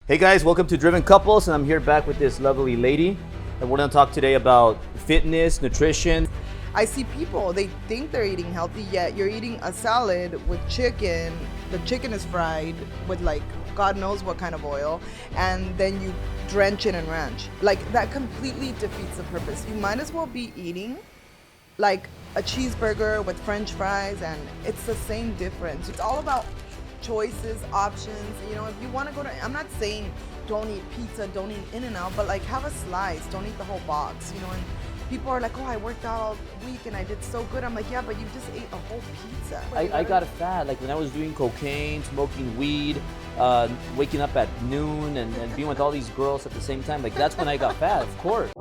Hey guys, welcome to Driven Couples, and I'm here back with this lovely lady, and we're gonna talk today about fitness, nutrition. I see people, they think they're eating healthy, yet you're eating a salad with chicken. The chicken is fried with like God knows what kind of oil, and then you drench it in ranch. Like that completely defeats the purpose. You might as well be eating like a cheeseburger with French fries, and it's the same difference. It's all about choices, options. You know, if you want to go to, I'm not saying don't eat pizza, don't eat In-N-Out, but like have a slice, don't eat the whole box, you know. And people are like, oh, I worked out all week and I did so good. I'm like, yeah, but you just ate a whole pizza. I got fat, like when I was doing cocaine, smoking weed, waking up at noon and being with all these girls at the same time. Like that's when I got fat, of course.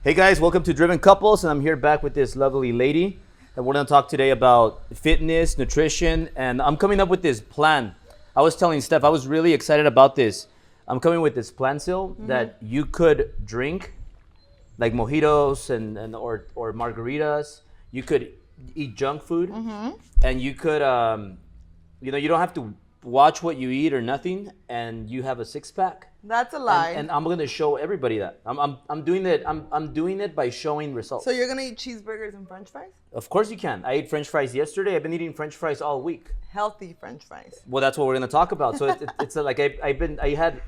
Hey guys, welcome to Driven Couples, and I'm here back with this lovely lady, and we're gonna talk today about fitness, nutrition, and I'm coming up with this plan. I was telling Steph, I was really excited about this. I'm coming with this plan, Syl, that you could drink like mojitos or margaritas. You could eat junk food, and you could, you don't have to watch what you eat or nothing, and you have a six-pack. That's a lie. And I'm gonna show everybody that. I'm doing it. I'm doing it by showing results. So you're gonna eat cheeseburgers and French fries? Of course you can. I ate French fries yesterday. I've been eating French fries all week. Healthy French fries. Well, that's what we're gonna talk about. So it's like I had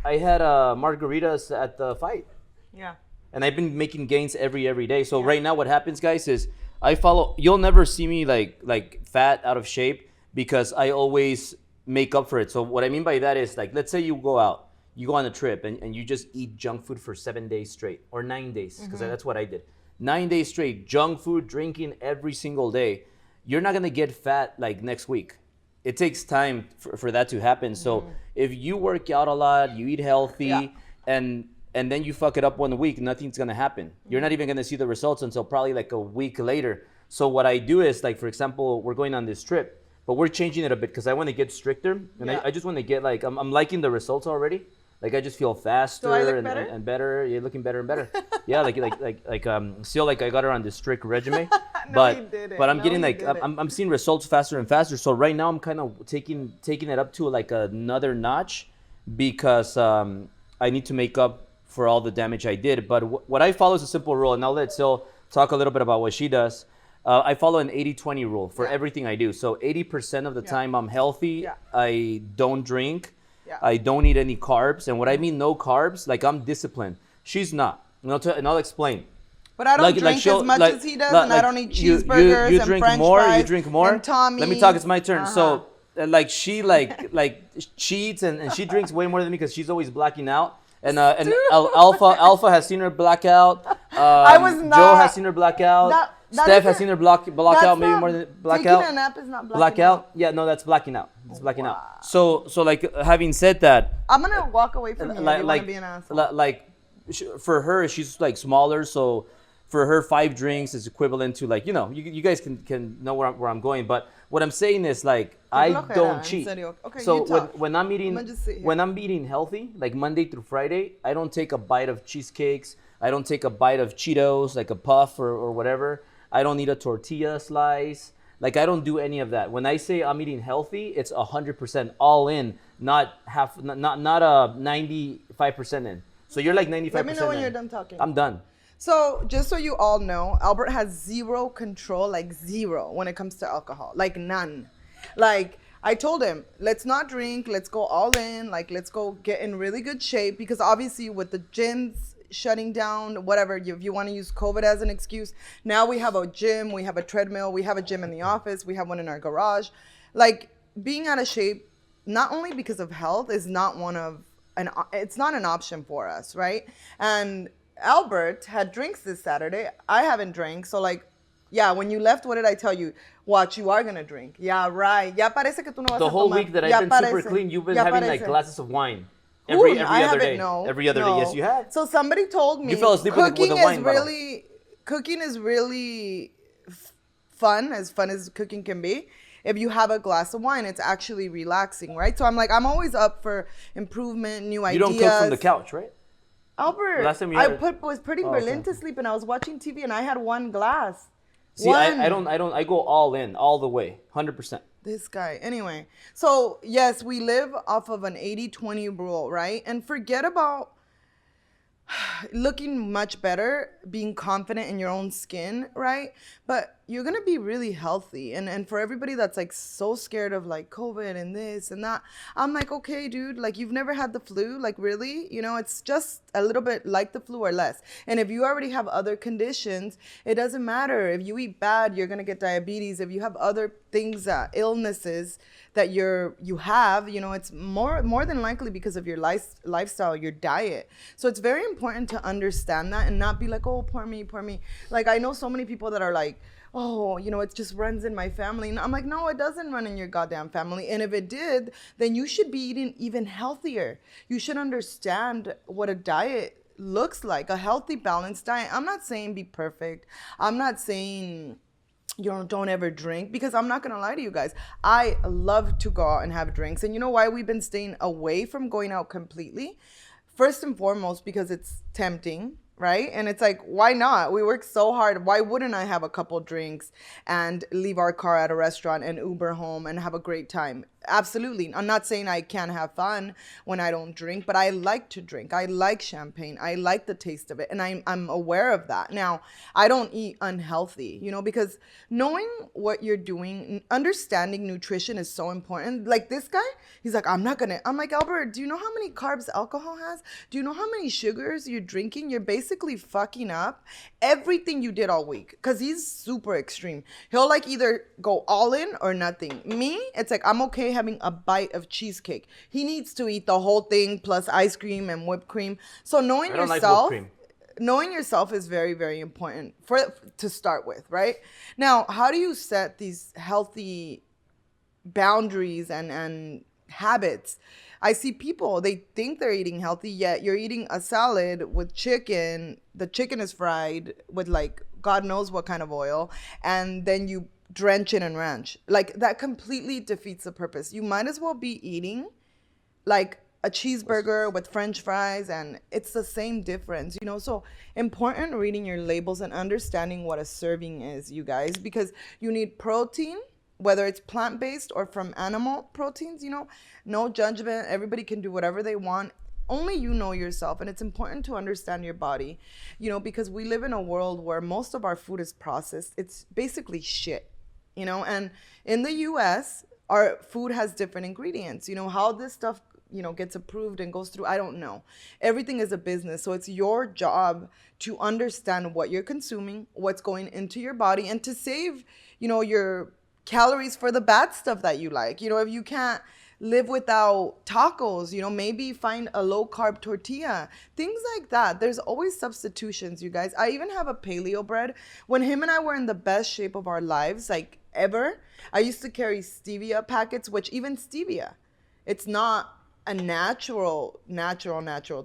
margaritas at the fight. Yeah. And I've been making gains every day. So right now, what happens, guys, is I follow. You'll never see me like fat, out of shape, because I always make up for it. So what I mean by that is, like, let's say you go out. You go on a trip and you just eat junk food for 7 days straight, or 9 days, because that's what I did. 9 days straight, junk food, drinking every single day. You're not gonna get fat like next week. It takes time for that to happen. So if you work out a lot, you eat healthy, and then you fuck it up 1 week, nothing's gonna happen. You're not even gonna see the results until probably like a week later. So what I do is, like, for example, we're going on this trip, but we're changing it a bit because I wanna get stricter, and I just wanna get like, I'm liking the results already. Like I just feel faster and better. You're looking better and better. Yeah, Syl, like I got her on this strict regimen, but I'm getting I'm seeing results faster and faster. So right now I'm kind of taking it up to like another notch, because I need to make up for all the damage I did. But what I follow is a simple rule, and I'll let Syl talk a little bit about what she does. I follow an 80-20 rule for everything I do. So 80% of the time I'm healthy. I don't drink. I don't eat any carbs. And what I mean no carbs, like I'm disciplined. She's not. And I'll explain. But I don't drink as much as he does, and I don't eat cheeseburgers you drink and French more, fries. You drink more? And Tommy. Let me talk. It's my turn. So she cheats and she drinks way more than me because she's always blacking out. And Alpha has seen her black out. I was not. Joe has seen her black out. Steph has seen her black out, maybe more than black out. Taking a nap is not blacking out. Yeah, no, that's blacking out. It's blacking out. So like, having said that, I'm gonna walk away from you. You wanna be an asshole. For her, she's like smaller, so for her 5 drinks is equivalent to, like, you guys can know where I'm going. But what I'm saying is, like, I don't cheat. Okay, so when I'm eating healthy, like Monday through Friday, I don't take a bite of cheesecakes. I don't take a bite of Cheetos, like a puff or whatever. I don't eat a tortilla slice. Like, I don't do any of that. When I say I'm eating healthy, it's 100% all in, not a 95% in. So you're like 95% Let me know when in. you're done talking. I'm done. So just so you all know, Albert has zero control, like zero, when it comes to alcohol. Like none. Like, I told him, let's not drink, let's go all in, like let's go get in really good shape, because obviously with the gyms shutting down, whatever, if you want to use COVID as an excuse, now we have a gym, we have a treadmill, we have a gym in the office, we have one in our garage. Like, being out of shape, not only because of health, is not it's not an option for us, right? And Albert had drinks this Saturday. I haven't drank, so like, yeah, when you left, what did I tell you? Watch, you are gonna drink. Yeah, right. Ya parece que tú no vas a tomar. The whole week that I've been super clean, you've been having like glasses of wine. Every other day. Every other day, yes, you have. So somebody told me you fell asleep with a wine bottle. Cooking is really fun as cooking can be. If you have a glass of wine, it's actually relaxing, right? So I'm always up for improvement, new ideas. You don't cook from the couch, right? Albert, Last time you I had- was putting Berlin to sleep, and I was watching TV, and I had one glass. See, I don't. I go all in, all the way, 100%. This guy. Anyway, so yes, we live off of an 80-20 rule, right? And forget about looking much better, being confident in your own skin, right? But you're gonna be really healthy. And for everybody that's like so scared of like COVID and this and that, I'm like, okay, dude, like you've never had the flu, like really? You know, it's just a little bit like the flu or less. And if you already have other conditions, it doesn't matter. If you eat bad, you're gonna get diabetes. If you have other things, illnesses that you have, you know, it's more than likely because of your lifestyle, your diet. So it's very important to understand that and not be like, oh, poor me, poor me. Like I know so many people that are like, oh, you know, it just runs in my family. And I'm like, no, it doesn't run in your goddamn family. And if it did, then you should be eating even healthier. You should understand what a diet looks like, a healthy, balanced diet. I'm not saying be perfect. I'm not saying, you know, don't ever drink, because I'm not gonna lie to you guys. I love to go out and have drinks. And you know why we've been staying away from going out completely? First and foremost, because it's tempting, right? And it's like, why not? We work so hard. Why wouldn't I have a couple drinks and leave our car at a restaurant and Uber home and have a great time? Absolutely. I'm not saying I can't have fun when I don't drink, but I like to drink. I like champagne. I like the taste of it. And I'm aware of that. Now, I don't eat unhealthy, you know, because knowing what you're doing, understanding nutrition is so important. Like this guy, he's like, I'm like, Albert, do you know how many carbs alcohol has? Do you know how many sugars you're drinking? You're basically fucking up everything you did all week, because he's super extreme. He'll like either go all in or nothing. Me, it's like, I'm okay having a bite of cheesecake. He needs to eat the whole thing plus ice cream and whipped cream. So knowing yourself, knowing yourself is very, very important to start with, right? Now, how do you set these healthy boundaries and habits? I see people, they think they're eating healthy, yet you're eating a salad with chicken. The chicken is fried with like God knows what kind of oil, and then you drench it in ranch. Like that completely defeats the purpose. You might as well be eating like a cheeseburger with French fries, and it's the same difference, you know? So important reading your labels and understanding what a serving is, you guys, because you need protein, whether it's plant-based or from animal proteins, you know, no judgment. Everybody can do whatever they want. Only you know yourself, and it's important to understand your body, you know, because we live in a world where most of our food is processed. It's basically shit, you know, and in the US, our food has different ingredients. You know, how this stuff, you know, gets approved and goes through, I don't know. Everything is a business. So it's your job to understand what you're consuming, what's going into your body, and to save, you know, your calories for the bad stuff that you like. You know, if you can't live without tacos, you know, maybe find a low carb tortilla, things like that. There's always substitutions, you guys. I even have a Paleo Bread. When him and I were in the best shape of our lives, like ever, I used to carry stevia packets, which even stevia, it's not a natural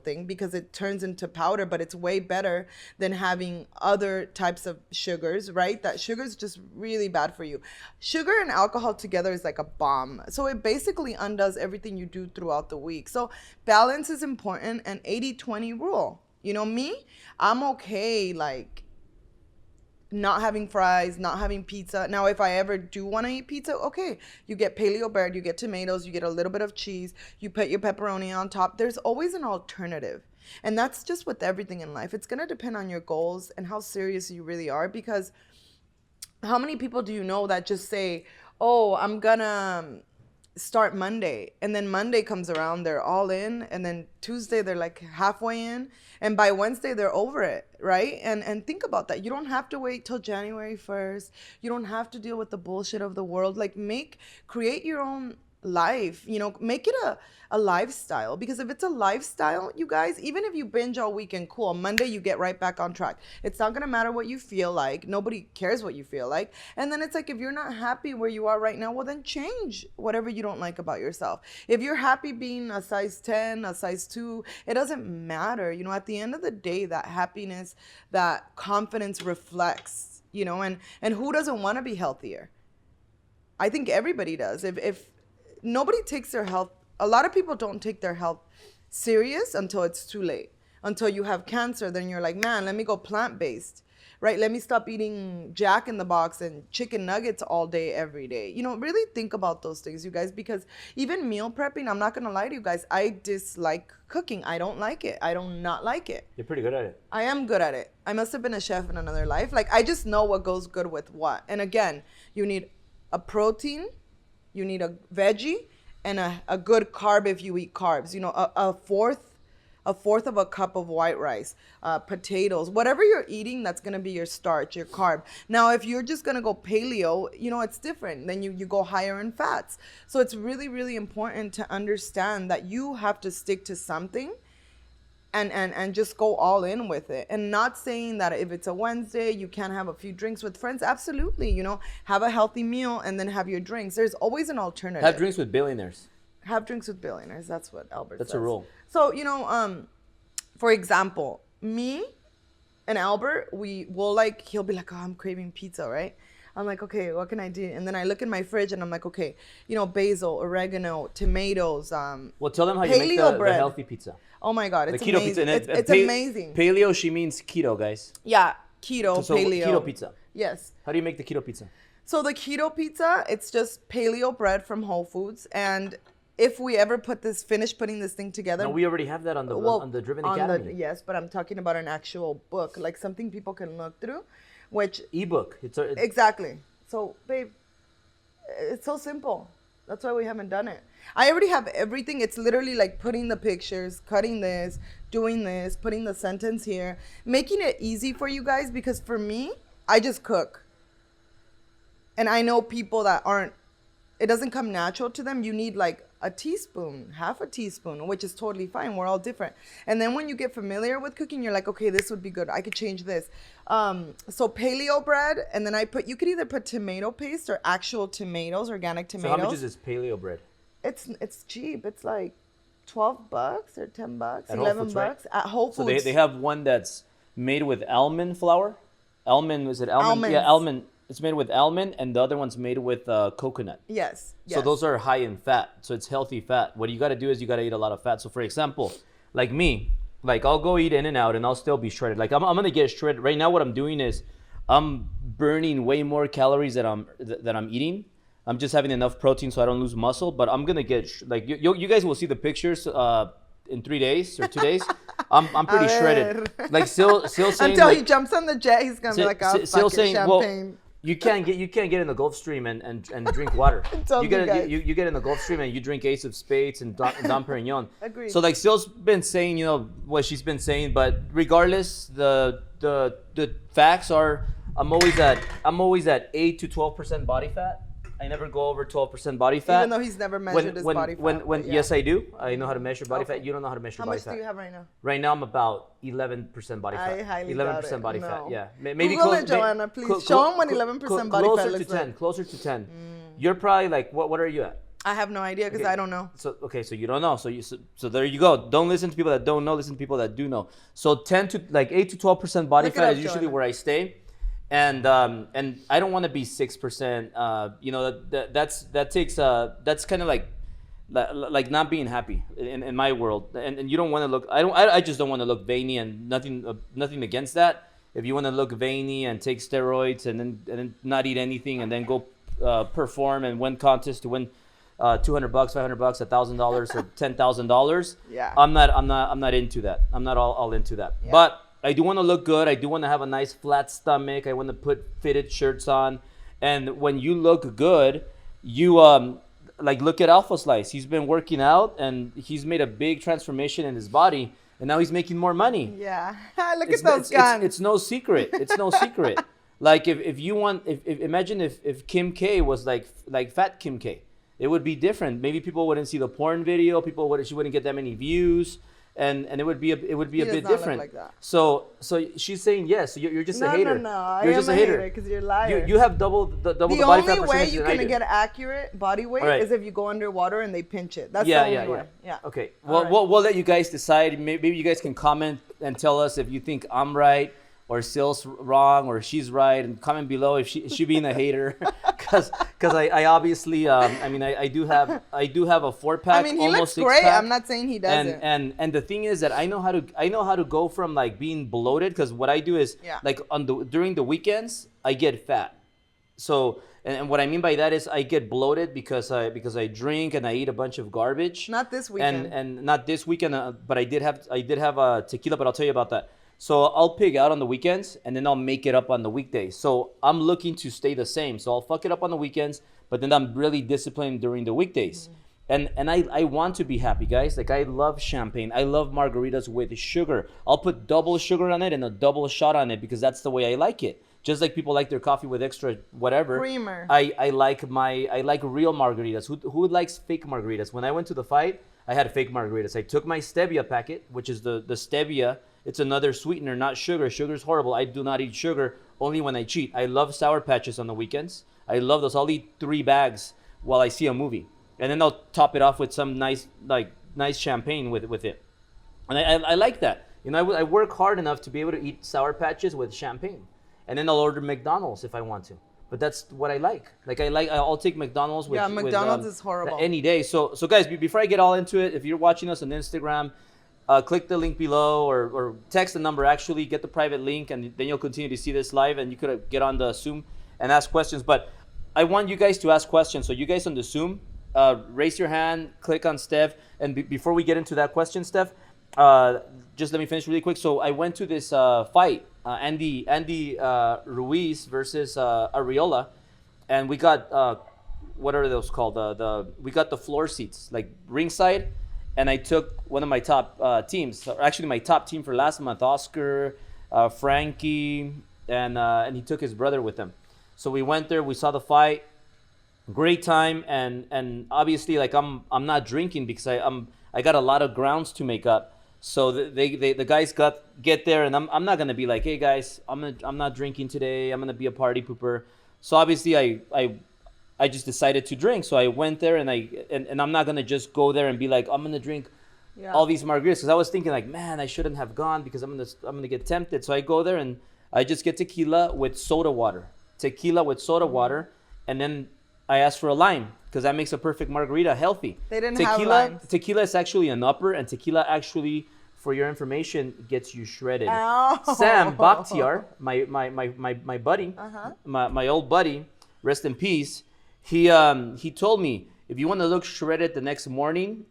thing because it turns into powder, but it's way better than having other types of sugars, right? That sugar is just really bad for you. Sugar and alcohol together is like a bomb. So it basically undoes everything you do throughout the week. So balance is important, and 80-20 rule. You know me, I'm okay like not having fries, not having pizza. Now, if I ever do want to eat pizza, okay, you get Paleo Bread, you get tomatoes, you get a little bit of cheese, you put your pepperoni on top. There's always an alternative. And that's just with everything in life. It's going to depend on your goals and how serious you really are, because how many people do you know that just say, oh, I'm going to start Monday, and then Monday comes around, they're all in, and then Tuesday they're like halfway in, and by Wednesday they're over it, right? And think about that. You don't have to wait till January 1st. You don't have to deal with the bullshit of the world. Like create your own life, you know, make it a lifestyle, because if it's a lifestyle, you guys, even if you binge all weekend, cool, Monday you get right back on track. It's not gonna matter what you feel like. Nobody cares what you feel like. And then it's like, if you're not happy where you are right now, well then change whatever you don't like about yourself. If you're happy being a size 10, a size 2, it doesn't matter. You know, at the end of the day, that happiness, that confidence reflects, you know, and who doesn't want to be healthier? I think everybody does. If nobody takes their health, a lot of people don't take their health serious until it's too late. Until you have cancer, then you're like, man, let me go plant-based, right? Let me stop eating Jack in the Box and chicken nuggets all day, every day. You know, really think about those things, you guys, because even meal prepping, I'm not going to lie to you guys, I dislike cooking. I don't like it. I do not like it. You're pretty good at it. I am good at it. I must have been a chef in another life. Like, I just know what goes good with what. And again, you need a protein, you need a veggie, and a good carb if you eat carbs. You know, a fourth of a cup of white rice, potatoes, whatever you're eating, that's going to be your starch, your carb. Now, if you're just going to go paleo, you know, it's different. Then you go higher in fats. So it's really, really important to understand that you have to stick to something and just go all in with it. And not saying that if it's a Wednesday, you can't have a few drinks with friends. Absolutely. You know, have a healthy meal and then have your drinks. There's always an alternative. Have drinks with billionaires. Have drinks with billionaires. That's what Albert says. That's a rule. So, you know, for example, me and Albert, he'll be like, oh, I'm craving pizza, right? I'm like, okay, what can I do? And then I look in my fridge and I'm like, okay, you know, basil, oregano, tomatoes, well, tell them how you make the healthy pizza. Oh my God, it's the keto amazing. pizza. It's amazing. Paleo, she means keto, guys. Yeah, keto, So paleo. keto pizza. Yes. How do you make the keto pizza? So the keto pizza, it's just paleo bread from Whole Foods. And if we ever finish putting this thing together. No, we already have that on the Driven Academy. Yes, but I'm talking about an actual book, like something people can look through, which. Ebook. Exactly. So, babe, it's so simple. That's why we haven't done it. I already have everything. It's literally like putting the pictures, cutting this, doing this, putting the sentence here, making it easy for you guys, because for me, I just cook. And I know people that it doesn't come natural to them. You need like a teaspoon, half a teaspoon, which is totally fine. We're all different. And then when you get familiar with cooking, you're like, okay, this would be good. I could change this. So paleo bread, and then you could either put tomato paste or actual tomatoes, organic tomatoes. So how much is this paleo bread? It's cheap. It's like $12 or $10, at $11 right? At Whole Foods. So they have one that's made with almond flour. Is it almond? Almonds. Yeah, almond. It's made with almond, and the other one's made with coconut. Yes. So those are high in fat. So it's healthy fat. What you got to do is you got to eat a lot of fat. So for example, like me, like I'll go eat In-N-Out and I'll still be shredded. Like I'm going to get shredded. Right now what I'm doing is I'm burning way more calories that I'm eating. I'm just having enough protein so I don't lose muscle, but I'm going to get you guys will see the pictures in 3 days or 2 days. I'm pretty shredded. Like Syl saying until he jumps on the jet, he's going to be like, oh, Syl fuck it, champagne. Well, you can't get in the Gulf Stream and drink water. You get in the Gulf Stream and you drink Ace of Spades and Dom Perignon. Agreed. So like Syl's been saying, you know, what she's been saying, but regardless, the facts are I'm always at 8 to 12% body fat. I never go over 12% body fat. Even though he's never measured his body fat. Yes, I do. I know how to measure body fat. You don't know how to measure body fat. How much do you have right now? Right now, I'm about 11% body fat. I highly 11% doubt it. body No. fat. Yeah, maybe Google it, Joanna, please. Show him what 11% body fat looks like. Closer to 10. You're probably like, what are you at? I have no idea because I don't know. So you don't know. So there you go. Don't listen to people that don't know. Listen to people that do know. So 8 to 12% body fat is usually where I stay. And I don't want to be 6%. You know, that's kind of like not being happy in my world. And you don't want to look. I just don't want to look veiny, and nothing against that. If you want to look veiny and take steroids and then not eat anything and then go perform and win contests to win $200, $500, $1,000 or $10,000. Yeah. I'm not into that. I'm not all into that. Yeah. But I do want to look good. I do want to have a nice flat stomach. I want to put fitted shirts on. And when you look good, you like look at Alpha Slice. He's been working out and he's made a big transformation in his body, and now he's making more money. Yeah. Look at those guns. It's no secret. It's no secret. Like if you want, imagine if Kim K was like fat Kim K, it would be different. Maybe people wouldn't see the porn video. She wouldn't get that many views. And it would be a bit different. Like that. So she's saying yes. So you're just a hater. No. You're just a hater because you're a liar. You have double the body fat percentage. The only way you can get accurate body weight is if you go underwater and they pinch it. That's the only way. Yeah. Okay. Well, we'll let you guys decide. Maybe you guys can comment and tell us if you think I'm right or Syl's wrong or she's right, and comment below if she being a hater, because I obviously I do have a 4-pack. I mean, he looks great. I'm not saying he doesn't. And the thing is that I know how to go from like being bloated, because what I do is like during the weekends I get fat. So and what I mean by that is I get bloated because I drink and I eat a bunch of garbage. Not this weekend. And not this weekend, but I did have a tequila, but I'll tell you about that. So I'll pig out on the weekends and then I'll make it up on the weekdays. So I'm looking to stay the same. So I'll fuck it up on the weekends, but then I'm really disciplined during the weekdays. And I want to be happy, guys. Like, I love champagne. I love margaritas with sugar. I'll put double sugar on it and a double shot on it because that's the way I like it. Just like people like their coffee with extra whatever. Creamer. I like real margaritas. Who likes fake margaritas? When I went to the fight, I had fake margaritas. I took my stevia packet, which is the stevia. It's another sweetener, not sugar. Sugar's horrible. I do not eat sugar, only when I cheat. I love Sour Patches on the weekends. I love those. I'll eat 3 bags while I see a movie. And then I'll top it off with some nice champagne with it. And I like that. You know, I work hard enough to be able to eat Sour Patches with champagne. And then I'll order McDonald's if I want to. But that's what I like. I'll take McDonald's with McDonald's is horrible any day. So guys, before I get all into it, if you're watching us on Instagram, click the link below or text the number, actually get the private link, and then you'll continue to see this live, and you could get on the Zoom and ask questions. But I want you guys to ask questions. So you guys on the Zoom, raise your hand, click on Steph. And before we get into that question, Steph, just let me finish really quick. So I went to this fight, Andy Ruiz versus Arreola, and we got what are those called? We got the floor seats, like ringside, and I took one of my top teams. Actually, my top team for last month, Oscar, Frankie, and he took his brother with him. So we went there, we saw the fight, great time, and obviously, like, I'm not drinking because I got a lot of grounds to make up. So the guys get there, and I'm not gonna be like, hey guys, I'm not drinking today. I'm gonna be a party pooper. So obviously I just decided to drink. So I went there, and I'm not gonna just go there and be like, I'm gonna drink all these margaritas, because I was thinking like, man, I shouldn't have gone because I'm gonna get tempted. So I go there and I just get tequila with soda water, and then I asked for a lime because that makes a perfect margarita healthy. They didn't have limes. Tequila is actually an upper, and tequila actually, for your information, gets you shredded. Oh. Sam Bakhtiar, my buddy, my old buddy, rest in peace. He told me, if you want to look shredded the next morning,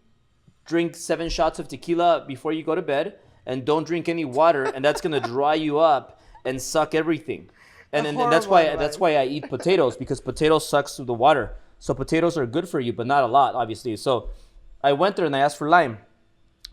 drink 7 shots of tequila before you go to bed, and don't drink any water, and that's gonna dry you up and suck everything. And that's why I eat potatoes, because potatoes sucks through the water. So potatoes are good for you, but not a lot, obviously. So I went there and I asked for lime.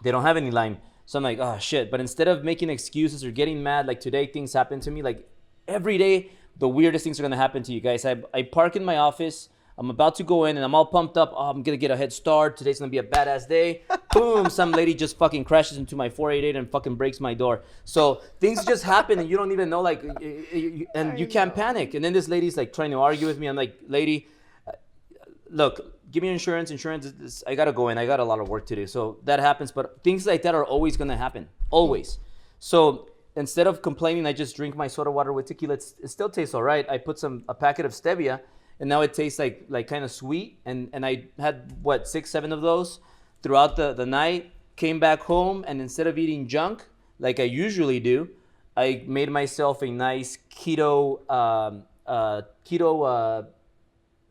They don't have any lime. So I'm like, oh shit. But instead of making excuses or getting mad, like today things happen to me, like every day the weirdest things are gonna happen to you guys. I park in my office. I'm about to go in and I'm all pumped up. Oh, I'm gonna get a head start. Today's gonna be a badass day. Boom, some lady just fucking crashes into my 488 and fucking breaks my door. So things just happen and you don't even know, like, and you can't panic. And then this lady's like trying to argue with me. I'm like, lady, look, give me insurance. I gotta go in. I got a lot of work to do. So that happens, but things like that are always gonna happen, always. So instead of complaining, I just drink my soda water with tequila. It still tastes all right. I put a packet of stevia, and now it tastes like kind of sweet. And I had, 6-7 of those throughout the night. Came back home, and instead of eating junk like I usually do, I made myself a nice keto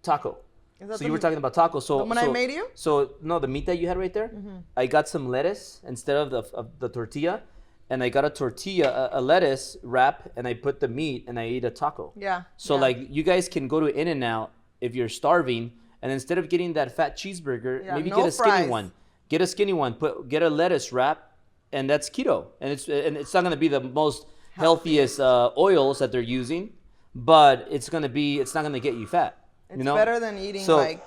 taco. So you were talking about tacos. So the one I made you? So no, the meat that you had right there. Mm-hmm. I got some lettuce instead of the tortilla, and I got a lettuce wrap, and I put the meat, and I ate a taco. Yeah. So like, you guys can go to In-N-Out if you're starving, and instead of getting that fat cheeseburger, maybe get a skinny one. Get a skinny one. Get a lettuce wrap, and that's keto. And it's not gonna be the most healthiest oils that they're using, but it's not gonna get you fat. It's better than eating so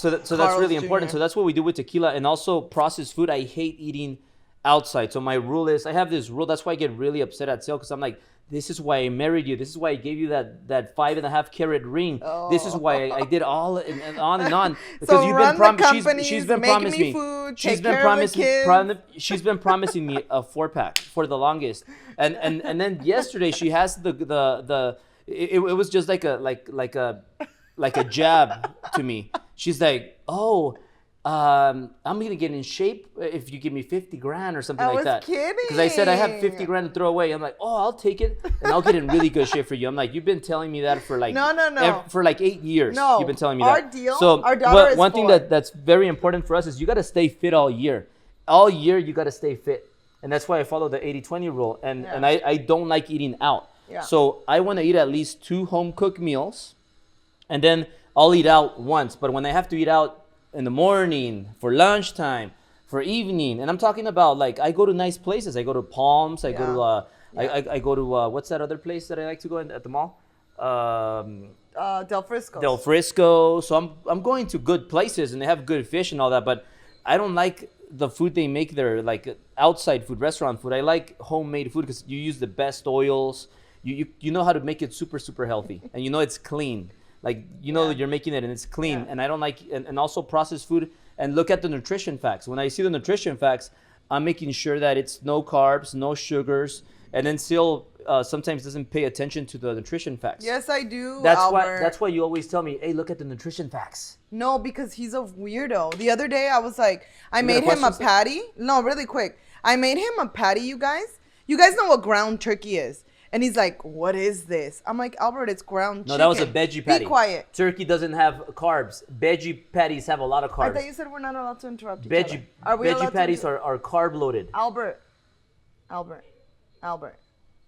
that's really important. So that's what we do with tequila. And also processed food. I hate eating outside. So my rule is, I have this rule. That's why I get really upset at Syl, because I'm like, this is why I married you. This is why I gave you that 5.5 carat ring. This is why I did all and on and on. Because So you've run been the companies, she's been make promising me me. food, She's take been care of the promising. kids. She's been promising me a 4-pack for the longest. And then yesterday she has it was just like a jab to me. She's like, oh. I'm gonna get in shape if you give me 50 grand or something like that. I was kidding. Because I said I have 50 grand to throw away. I'm like, oh, I'll take it and I'll get in really good shape for you. I'm like, you've been telling me that for like for like 8 years. No, You've been telling me our that. deal. So our daughter is one thing 4. that's very important for us is you got to stay fit all year. All year you got to stay fit, and that's why I follow the 80-20 rule. And I don't like eating out. Yeah. So I want to eat at least 2 home cooked meals, and then I'll eat out once. But when I have to eat out in the morning, for lunchtime, for evening, and I'm talking about like I go to nice places. I go to Palms. I go to I go to what's that other place that I like to go in at the mall? Del Frisco. Del Frisco. So I'm going to good places and they have good fish and all that. But I don't like the food they make there, like outside food, restaurant food. I like homemade food because you use the best oils. You know how to make it super super healthy, and you know it's clean. Like, you know that you're making it and it's clean. Yeah. And I don't like, and also processed food. And look at the nutrition facts. When I see the nutrition facts, I'm making sure that it's no carbs, no sugars. And then Syl sometimes doesn't pay attention to the nutrition facts. Yes, I do, That's Albert. that's why you always tell me, hey, look at the nutrition facts. No, because he's a weirdo. The other day I was like, I You made got a him a question, patty. No, really quick. I made him a patty, you guys. You guys know what ground turkey is. And he's like, what is this? I'm like, Albert, it's ground chicken. No, that was a veggie patty. Be quiet. Turkey doesn't have carbs. Veggie patties have a lot of carbs. I thought you said we're not allowed to interrupt each other. Are we Veggie allowed patties to are carb loaded. Albert.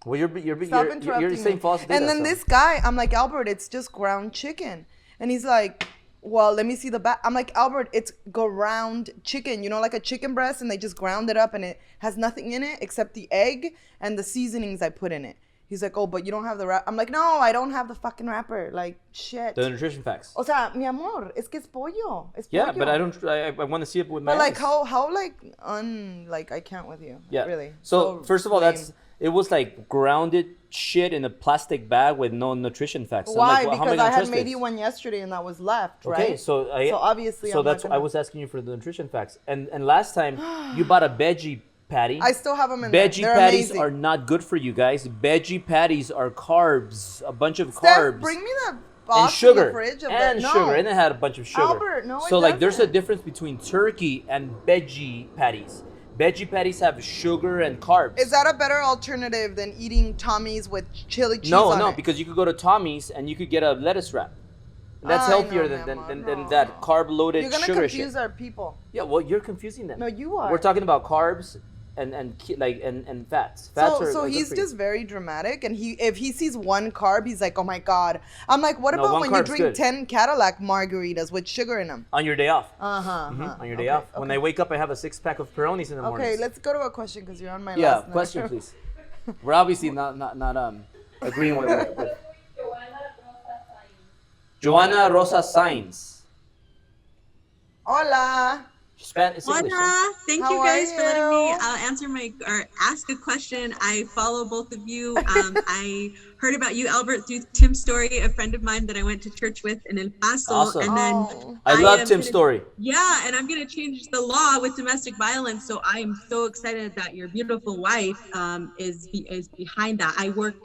Well, you're Stop saying me. false data. And then this guy, I'm like, Albert, it's just ground chicken. And he's like, well, let me see the back. I'm like, Albert, it's ground chicken. You know, like a chicken breast, and they just ground it up, and it has nothing in it except the egg and the seasonings I put in it. He's like, oh, but you don't have the wrap. I'm like, no, I don't have the fucking wrapper. Like, shit. The nutrition facts. O sea, mi amor, es que es pollo. Es Yeah, pollo. but I want to see it with my But like, eyes. how like, I can't with you. Yeah. Really. So first of all, lame. it was like grounded shit in a plastic bag with no nutrition facts. So Why? I'm like, well, how Because many I had trust made this? you one yesterday and that was left, right? Okay, so obviously so I'm that's not I gonna... was asking you for the nutrition facts. And last time you bought a veggie patty. I still have them in Veggie there. They're patties amazing. are not good for you guys. Veggie patties are carbs, a bunch of Steph, carbs. bring me that And box sugar. in the fridge of And no. sugar. And it had a bunch of sugar. Albert, no, it So like there's a doesn't. difference between turkey and veggie patties. Veggie patties have sugar and carbs. Is that a better alternative than eating Tommy's with chili cheese No, on no, it? because you could go to Tommy's and you could get a lettuce wrap. And that's I healthier know, than no. that carb-loaded You're gonna sugar confuse shit. our people. Yeah, well, you're confusing them. No, you are. We're talking about carbs and fats. Fats So are he's good for you. just very dramatic, and if he sees one carb, he's like, oh my god. I'm like, what No, about one when you carb's drink good. 10 Cadillac margaritas with sugar in them? On your day off. Uh-huh. On your day off. When I wake up, I have a 6-pack of Peronis in the morning. Okay, let's go to a question because you're on my Yeah, last note. question, please. We're obviously not agreeing with Joanna Rosa Sainz. Hola. It's English. Hola, thank How you guys are for letting me you? answer or ask a question. I follow both of you. I heard about you, Albert, through Tim's story, a friend of mine that I went to church with in El Paso. Awesome. And then Oh. I love am Tim's gonna- story. Yeah, and I'm going to change the law with domestic violence. So I am so excited that your beautiful wife is behind that. I work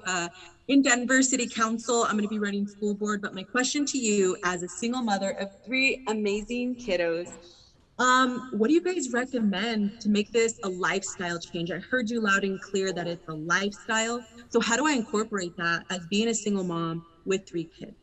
in Denver City Council. I'm going to be running school board. But my question to you, as a single mother of 3 amazing kiddos, what do you guys recommend to make this a lifestyle change? I heard you loud and clear that it's a lifestyle. So how do I incorporate that as being a single mom with 3 kids?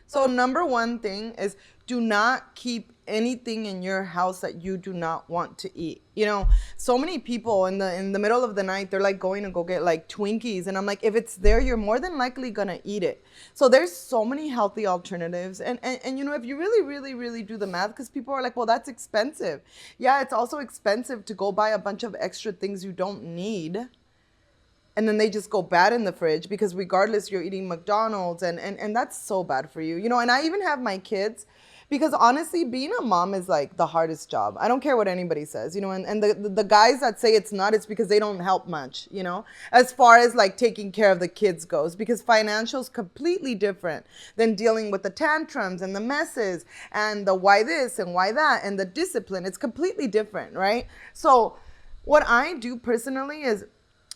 So number one thing is do not keep anything in your house that you do not want to eat. You know, so many people in the middle of the night, they're like going to go get like Twinkies. And I'm like, if it's there, you're more than likely going to eat it. So there's so many healthy alternatives. And you know, if you really do the math, because people are like, well, that's expensive. Yeah, it's also expensive to go buy a bunch of extra things you don't need. And then they just go bad in the fridge because regardless, you're eating McDonald's and that's so bad for you. You know, and I even have my kids Because honestly, being a mom is like the hardest job. I don't care what anybody says, and the guys that say it's not, it's because they don't help much, as far as like taking care of the kids goes, because financial is completely different than dealing with the tantrums and the messes and the why this and why that and the discipline. It's completely different, right? So what I do personally is,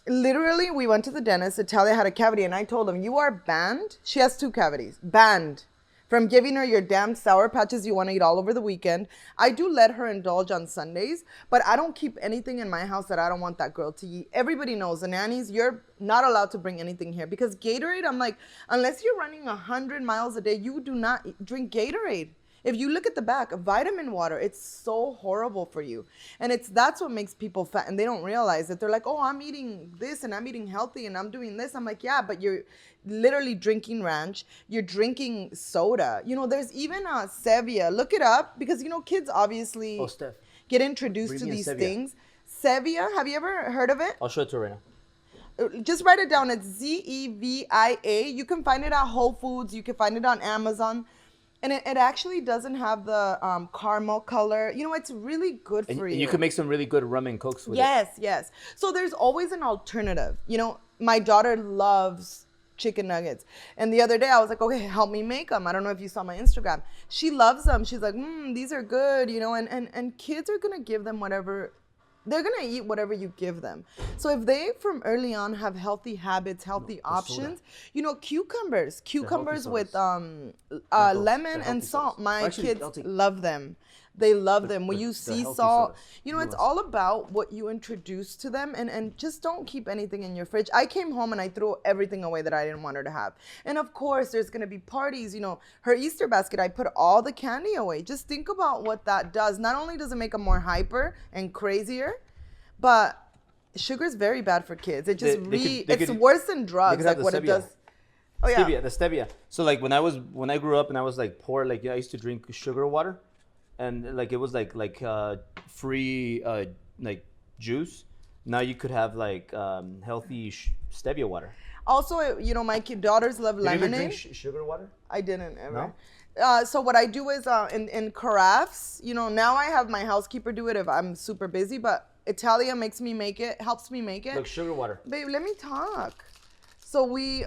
literally, we went to the dentist. Italia had a cavity, and I told him, you are banned. She has 2 cavities. Banned from giving her your damn Sour Patches you want to eat all over the weekend. I do let her indulge on Sundays, but I don't keep anything in my house that I don't want that girl to eat. Everybody knows, the nannies, you're not allowed to bring anything here. Because Gatorade, I'm like, unless you're running 100 miles a day, you do not drink Gatorade. If you look at the back, vitamin water, it's so horrible for you. And that's what makes people fat, and they don't realize it. They're like, oh, I'm eating this and I'm eating healthy and I'm doing this. I'm like, yeah, but you're literally drinking ranch. You're drinking soda. There's even stevia. Look it up, because, kids obviously get introduced to these things. Stevia, have you ever heard of it? I'll show it to her right now. Just write it down. It's Zevia. You can find it at Whole Foods. You can find it on Amazon. And it actually doesn't have the caramel color. It's really good for you. And you can make some really good rum and cokes with it. Yes. So there's always an alternative. My daughter loves chicken nuggets. And the other day I was like, okay, help me make them. I don't know if you saw my Instagram. She loves them. She's like, these are good, and kids are going to give them whatever. They're going to eat whatever you give them. So if they from early on have healthy habits, healthy options, cucumbers with lemon and salt. My kids love them. They love them. When you see salt, it's all about what you introduce to them, and just don't keep anything in your fridge. I came home and I threw everything away that I didn't want her to have. And of course, there's going to be parties. Her Easter basket, I put all the candy away. Just think about what that does. Not only does it make them more hyper and crazier, but sugar is very bad for kids. It just it's worse than drugs, like what it does. Oh yeah, the stevia. So like when I grew up and I was like poor, like I used to drink sugar water. And like it was like free like juice. Now you could have like healthy stevia water. Also, my daughters love lemonade. Did you ever drink sugar water? I didn't ever. No? So what I do is in carafes. Now I have my housekeeper do it if I'm super busy. But Italia helps me make it. Like sugar water. Babe, let me talk. So we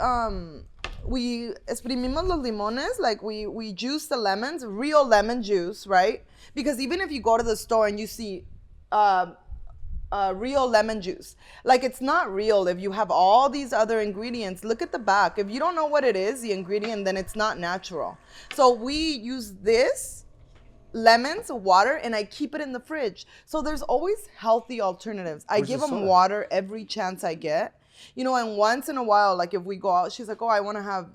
exprimimos los limones, like we juice the lemons, real lemon juice, right? Because even if you go to the store and you see real lemon juice, like it's not real if you have all these other ingredients. Look at the back. If you don't know what it is, the ingredient, then it's not natural. So we use this, lemons, water, and I keep it in the fridge. So there's always healthy alternatives. I give them water every chance I get. And once in a while, like if we go out, she's like, oh, I want to have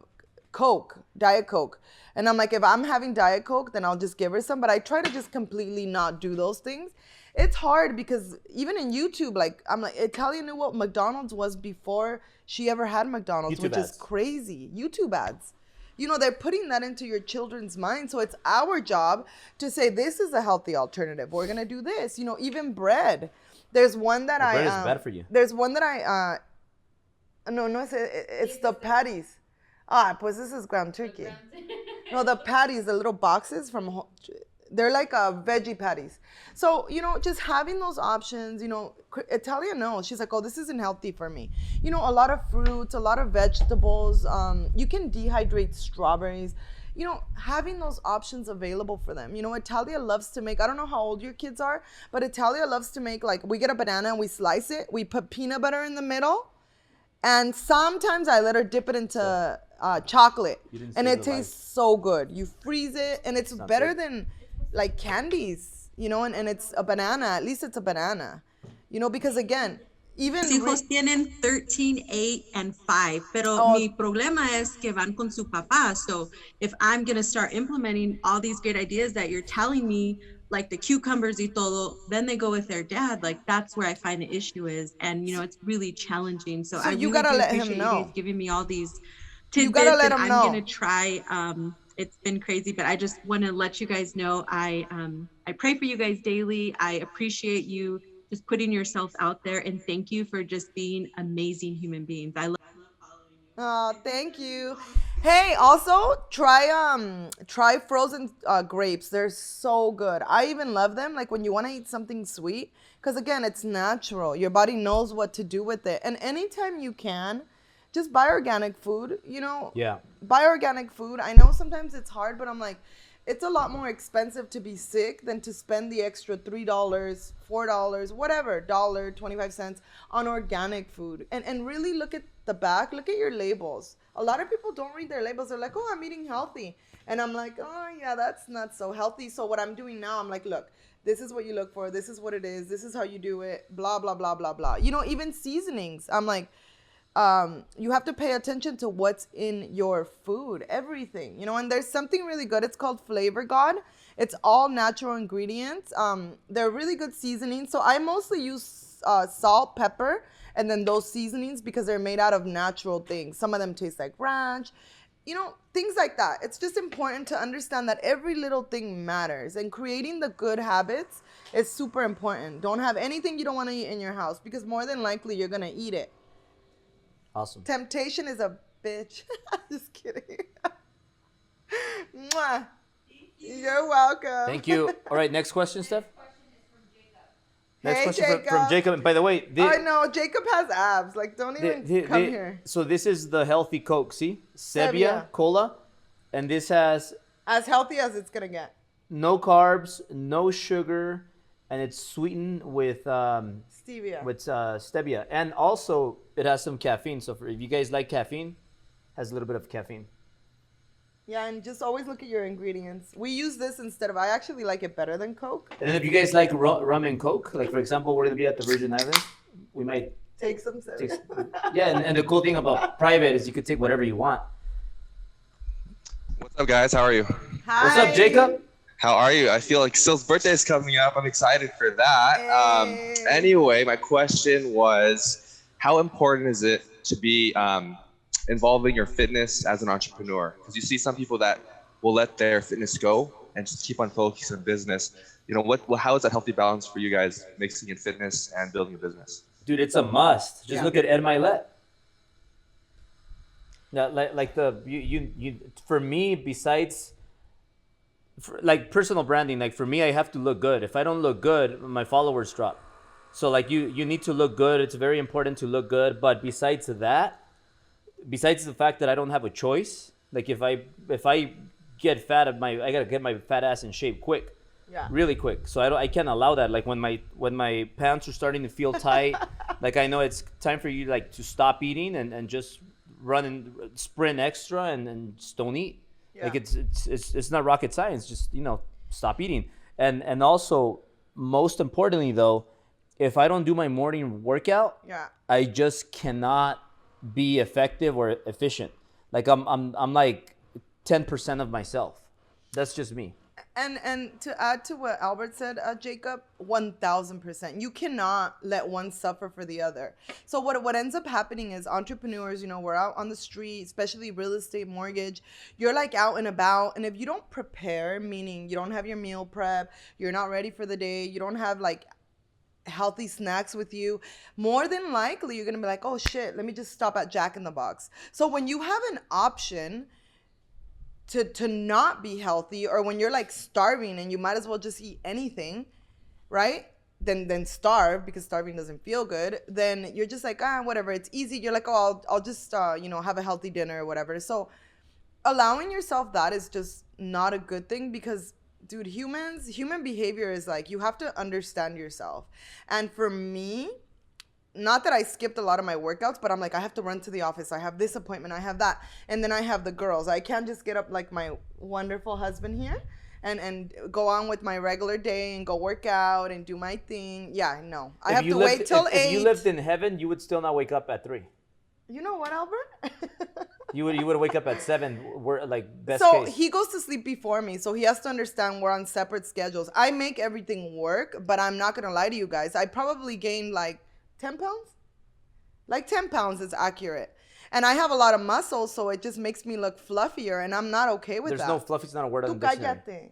Coke, Diet Coke. And I'm like, if I'm having Diet Coke, then I'll just give her some. But I try to just completely not do those things. It's hard because even in YouTube, like I'm like, Italia knew what McDonald's was before she ever had McDonald's, which is crazy. YouTube ads. They're putting that into your children's mind. So it's our job to say, this is a healthy alternative. We're going to do this. Even bread. There's one that bread is bad for you. There's one that no, it's the patties. Pues this is ground turkey. No, the patties, the little boxes they're like veggie patties. So, just having those options, Italia knows. She's like, oh, this isn't healthy for me. A lot of fruits, a lot of vegetables. You can dehydrate strawberries. Having those options available for them. Italia loves to make, I don't know how old your kids are, but Italia loves to make, like, we get a banana and we slice it. We put peanut butter in the middle. And sometimes I let her dip it into chocolate. And it tastes so good. You freeze it, and it's better than, like, candies, and it's a banana. At least it's a banana. Because, again, even... Mis hijos tienen 13, 8, and 5. Pero mi problema es que van con su papá. So if I'm going to start implementing all these great ideas that you're telling me, like the cucumbers y todo, then they go with their dad. Like that's where I find the issue is. And, it's really challenging. So I you really gotta let appreciate him know. you guys giving me all these tidbits. You gotta let him I'm know. going to try. It's been crazy, but I just want to let you guys know I pray for you guys daily. I appreciate you just putting yourself out there, and thank you for just being amazing human beings. I love following you. Oh, thank you. Hey, also try frozen grapes. They're so good. I even love them. Like when you want to eat something sweet, because again, it's natural. Your body knows what to do with it. And anytime you can, just buy organic food. Yeah. Buy organic food. I know sometimes it's hard, but I'm like, it's a lot more expensive to be sick than to spend the extra $3, $4, whatever, $1.25 on organic food. And really look at the back, look at your labels. A lot of people don't read their labels. They're like, oh, I'm eating healthy. And I'm like, oh yeah, that's not so healthy. So what I'm doing now, I'm like, look, this is what you look for. This is what it is. This is how you do it. Blah, blah, blah, blah, blah. Even seasonings. I'm like, you have to pay attention to what's in your food, everything, and there's something really good. It's called Flavor God. It's all natural ingredients. They're really good seasonings. So I mostly use salt, pepper, and then those seasonings because they're made out of natural things. Some of them taste like ranch, things like that. It's just important to understand that every little thing matters, and creating the good habits is super important. Don't have anything you don't want to eat in your house because more than likely you're going to eat it. Awesome. Temptation is a bitch. Just kidding. Mwah. You're welcome. Thank you. All right, next question, Steph. Next Hey, question Jacob. from Jacob. And by the way, I know Jacob has abs. Like, don't even come here. So this is the healthy Coke. See, Stevia. stevia cola, and this has As healthy as it's gonna get. no carbs, no sugar, and it's sweetened with Stevia. stevia, and also it has some caffeine. So if you guys like caffeine, has a little bit of caffeine. Yeah, and just always look at your ingredients. We use this instead of. I actually like it better than Coke. And then if you guys like rum and Coke, like for example, we're gonna be at the Virgin Islands, we might Take some. take. Yeah, and the cool thing about private is you could take whatever you want. What's up, guys? How are you? Hi. What's up, Jacob? How are you? I feel like Syl's birthday is coming up. I'm excited for that. Hey. Anyway, my question was, how important is it to be involving your fitness as an entrepreneur? Because you see some people that will let their fitness go and just keep on focusing on business. How is that healthy balance for you guys, mixing in fitness and building a business? Dude, it's a must. Just Yeah. look at Ed Milet. Now, like for me, besides like personal branding, like for me, I have to look good. If I don't look good, my followers drop. So like you need to look good. It's very important to look good. But besides the fact that I don't have a choice, like if I get fat, I gotta get my fat ass in shape quick. Yeah. Really quick. So I can't allow that. Like when my pants are starting to feel tight, like I know it's time for you like to stop eating and just run and sprint extra and just don't eat. Yeah. Like it's not rocket science. Just stop eating. And also most importantly though, if I don't do my morning workout, Yeah. I just cannot be effective or efficient. Like I'm like 10% of myself. That's just me. And to add to what Albert said, Jacob, 1,000%. You cannot let one suffer for the other. So what ends up happening is entrepreneurs, we're out on the street, especially real estate, mortgage. You're like out and about. And if you don't prepare, meaning you don't have your meal prep, you're not ready for the day, you don't have like healthy snacks with you, more than likely you're going to be like, oh shit, let me just stop at Jack in the Box. So when you have an option to not be healthy, or when you're like starving and you might as well just eat anything, right? Then starve, because starving doesn't feel good. Then you're just like, whatever, it's easy. You're like, oh, I'll just have a healthy dinner or whatever. So allowing yourself that is just not a good thing, because dude, human behavior is like, you have to understand yourself. And for me, not that I skipped a lot of my workouts, but I'm like, I have to run to the office. I have this appointment. I have that. And then I have the girls. I can't just get up like my wonderful husband here and go on with my regular day and go work out and do my thing. Yeah, no. I have to wait till 8. If you lived in heaven, you would still not wake up at 3. You know what, Albert? You would wake up at 7. We're like best So case. he goes to sleep before me, so he has to understand we're on separate schedules. I make everything work, but I'm not gonna lie to you guys. I probably gained like 10 pounds. Like 10 pounds is accurate. And I have a lot of muscle, so it just makes me look fluffier, and I'm not okay with that. There's no fluffy. It's not a word on Tú the dictionary. cállate.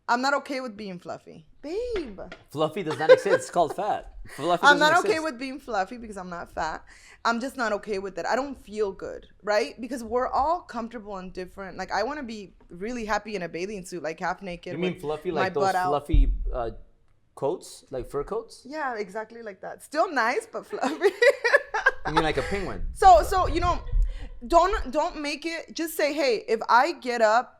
I'm not okay with being fluffy. Babe. Fluffy does not exist. It's called fat. Fluffy I'm doesn't not okay exist. with being fluffy because I'm not fat. I'm just not okay with it. I don't feel good, right? Because we're all comfortable and different. Like, I want to be really happy in a bathing suit, like half naked. You mean with fluffy, my like those butt out. fluffy coats, like fur coats? Yeah, exactly like that. Still nice, but fluffy. You mean like a penguin? So you know, don't make it. Just say, hey, if I get up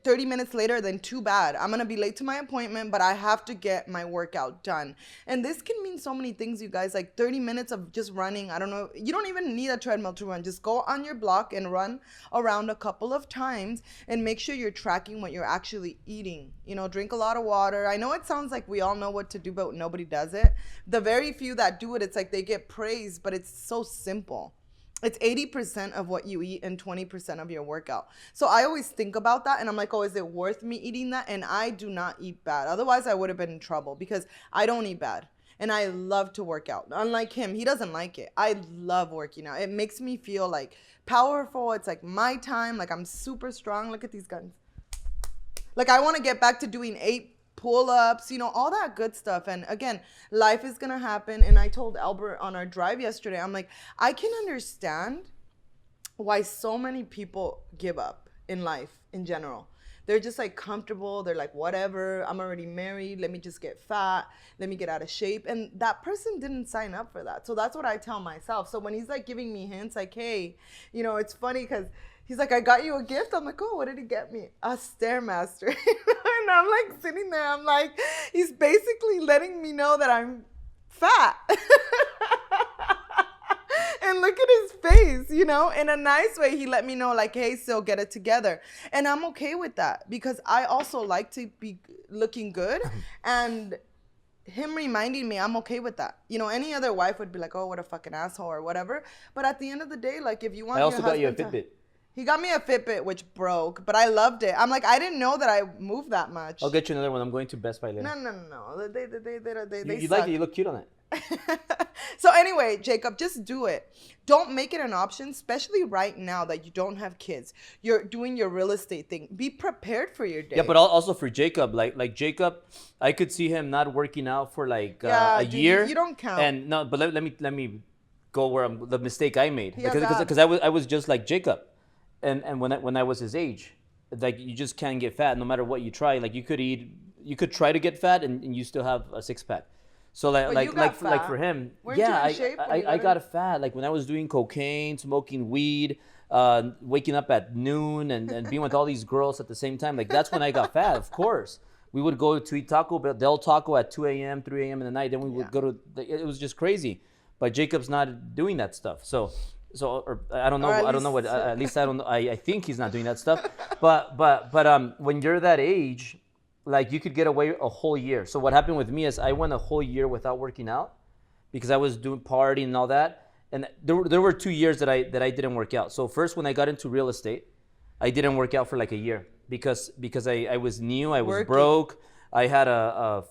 30 minutes later, then too bad. I'm gonna be late to my appointment, but I have to get my workout done. And this can mean so many things, you guys. Like 30 minutes of just running. I don't know. You don't even need a treadmill to run. Just go on your block and run around a couple of times and make sure you're tracking what you're actually eating. You know, drink a lot of water. I know it sounds like we all know what to do, but nobody does it. The very few that do it, it's like they get praised, but it's so simple. It's 80% of what you eat and 20% of your workout. So I always think about that and I'm like, oh, is it worth me eating that? And I do not eat bad. Otherwise, I would have been in trouble because I don't eat bad. And I love to work out. Unlike him, he doesn't like it. I love working out. It makes me feel like powerful. It's like my time. Like I'm super strong. Look at these guns. Like I want to get back to doing 8 pull-ups, you know, all that good stuff. And again, life is gonna happen. And I told Albert on our drive yesterday, I'm like, I can understand why so many people give up in life in general. They're just like comfortable. They're like, whatever, I'm already married. Let me just get fat. Let me get out of shape. And that person didn't sign up for that. So that's what I tell myself. So when he's like giving me hints like, hey, you know, it's funny because he's like, I got you a gift. I'm like, oh, what did he get me? A Stairmaster. And I'm like sitting there. I'm like, he's basically letting me know that I'm fat. And look at his face, you know, in a nice way. He let me know like, hey, Syl, get it together. And I'm okay with that because I also like to be looking good. And him reminding me, I'm okay with that. You know, any other wife would be like, oh, what a fucking asshole or whatever. But at the end of the day, like if you want I also your got you a husband Fitbit. He got me a Fitbit, which broke, but I loved it. I'm like, I didn't know that I moved that much. I'll get you another one. I'm going to Best Buy later. No. They You suck. like it? You look cute on it. So anyway, Jacob, just do it. Don't make it an option, especially right now that you don't have kids. You're doing your real estate thing. Be prepared for your day. Yeah, but also for Jacob, like Jacob, I could see him not working out for like a dude, year. You don't count. And no, but let me go where the mistake I made He has because I was just like Jacob, and when I was his age, like you just can't get fat no matter what you try. Like you could try to get fat and you still have a 6-pack. So like for him, Weren't you in shape when you I got got fat. Like when I was doing cocaine, smoking weed, waking up at noon and being with all these girls at the same time. Like that's when I got fat. Of course, we would go to eat Taco Bell, Del Taco at 2 a.m., 3 a.m. in the night. Then we would go to. It was just crazy. But Jacob's not doing that stuff. So or I don't know. I don't know what. At least I don't. I think he's not doing that stuff. But when you're that age, like you could get away a whole year. So what happened with me is I went a whole year without working out because I was doing partying and all that. And there were 2 years that I didn't work out. So first when I got into real estate, I didn't work out for like a year because I was new, I was broke. I had a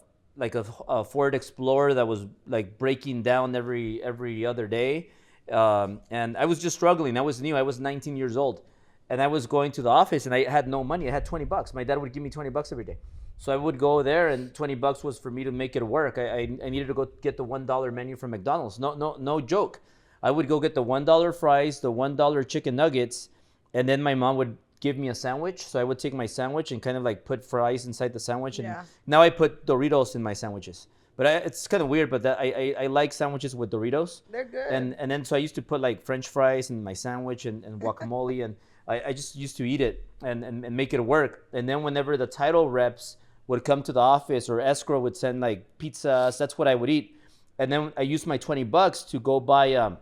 Ford Explorer that was like breaking down every other day. And I was just struggling. I was new. I was 19 years old. And I was going to the office and I had no money. I had $20. My dad would give me $20 every day. So I would go there and $20 was for me to make it work. I needed to go get the $1 menu from McDonald's. No joke. I would go get the $1 fries, the $1 chicken nuggets, and then my mom would give me a sandwich. So I would take my sandwich and kind of like put fries inside the sandwich. And now I put Doritos in my sandwiches. But it's kind of weird, but I like sandwiches with Doritos. They're good. And then so I used to put like French fries in my sandwich and guacamole and I just used to eat it and make it work. And then whenever the title reps would come to the office or escrow would send like pizzas, that's what I would eat. And then I used my $20 to go buy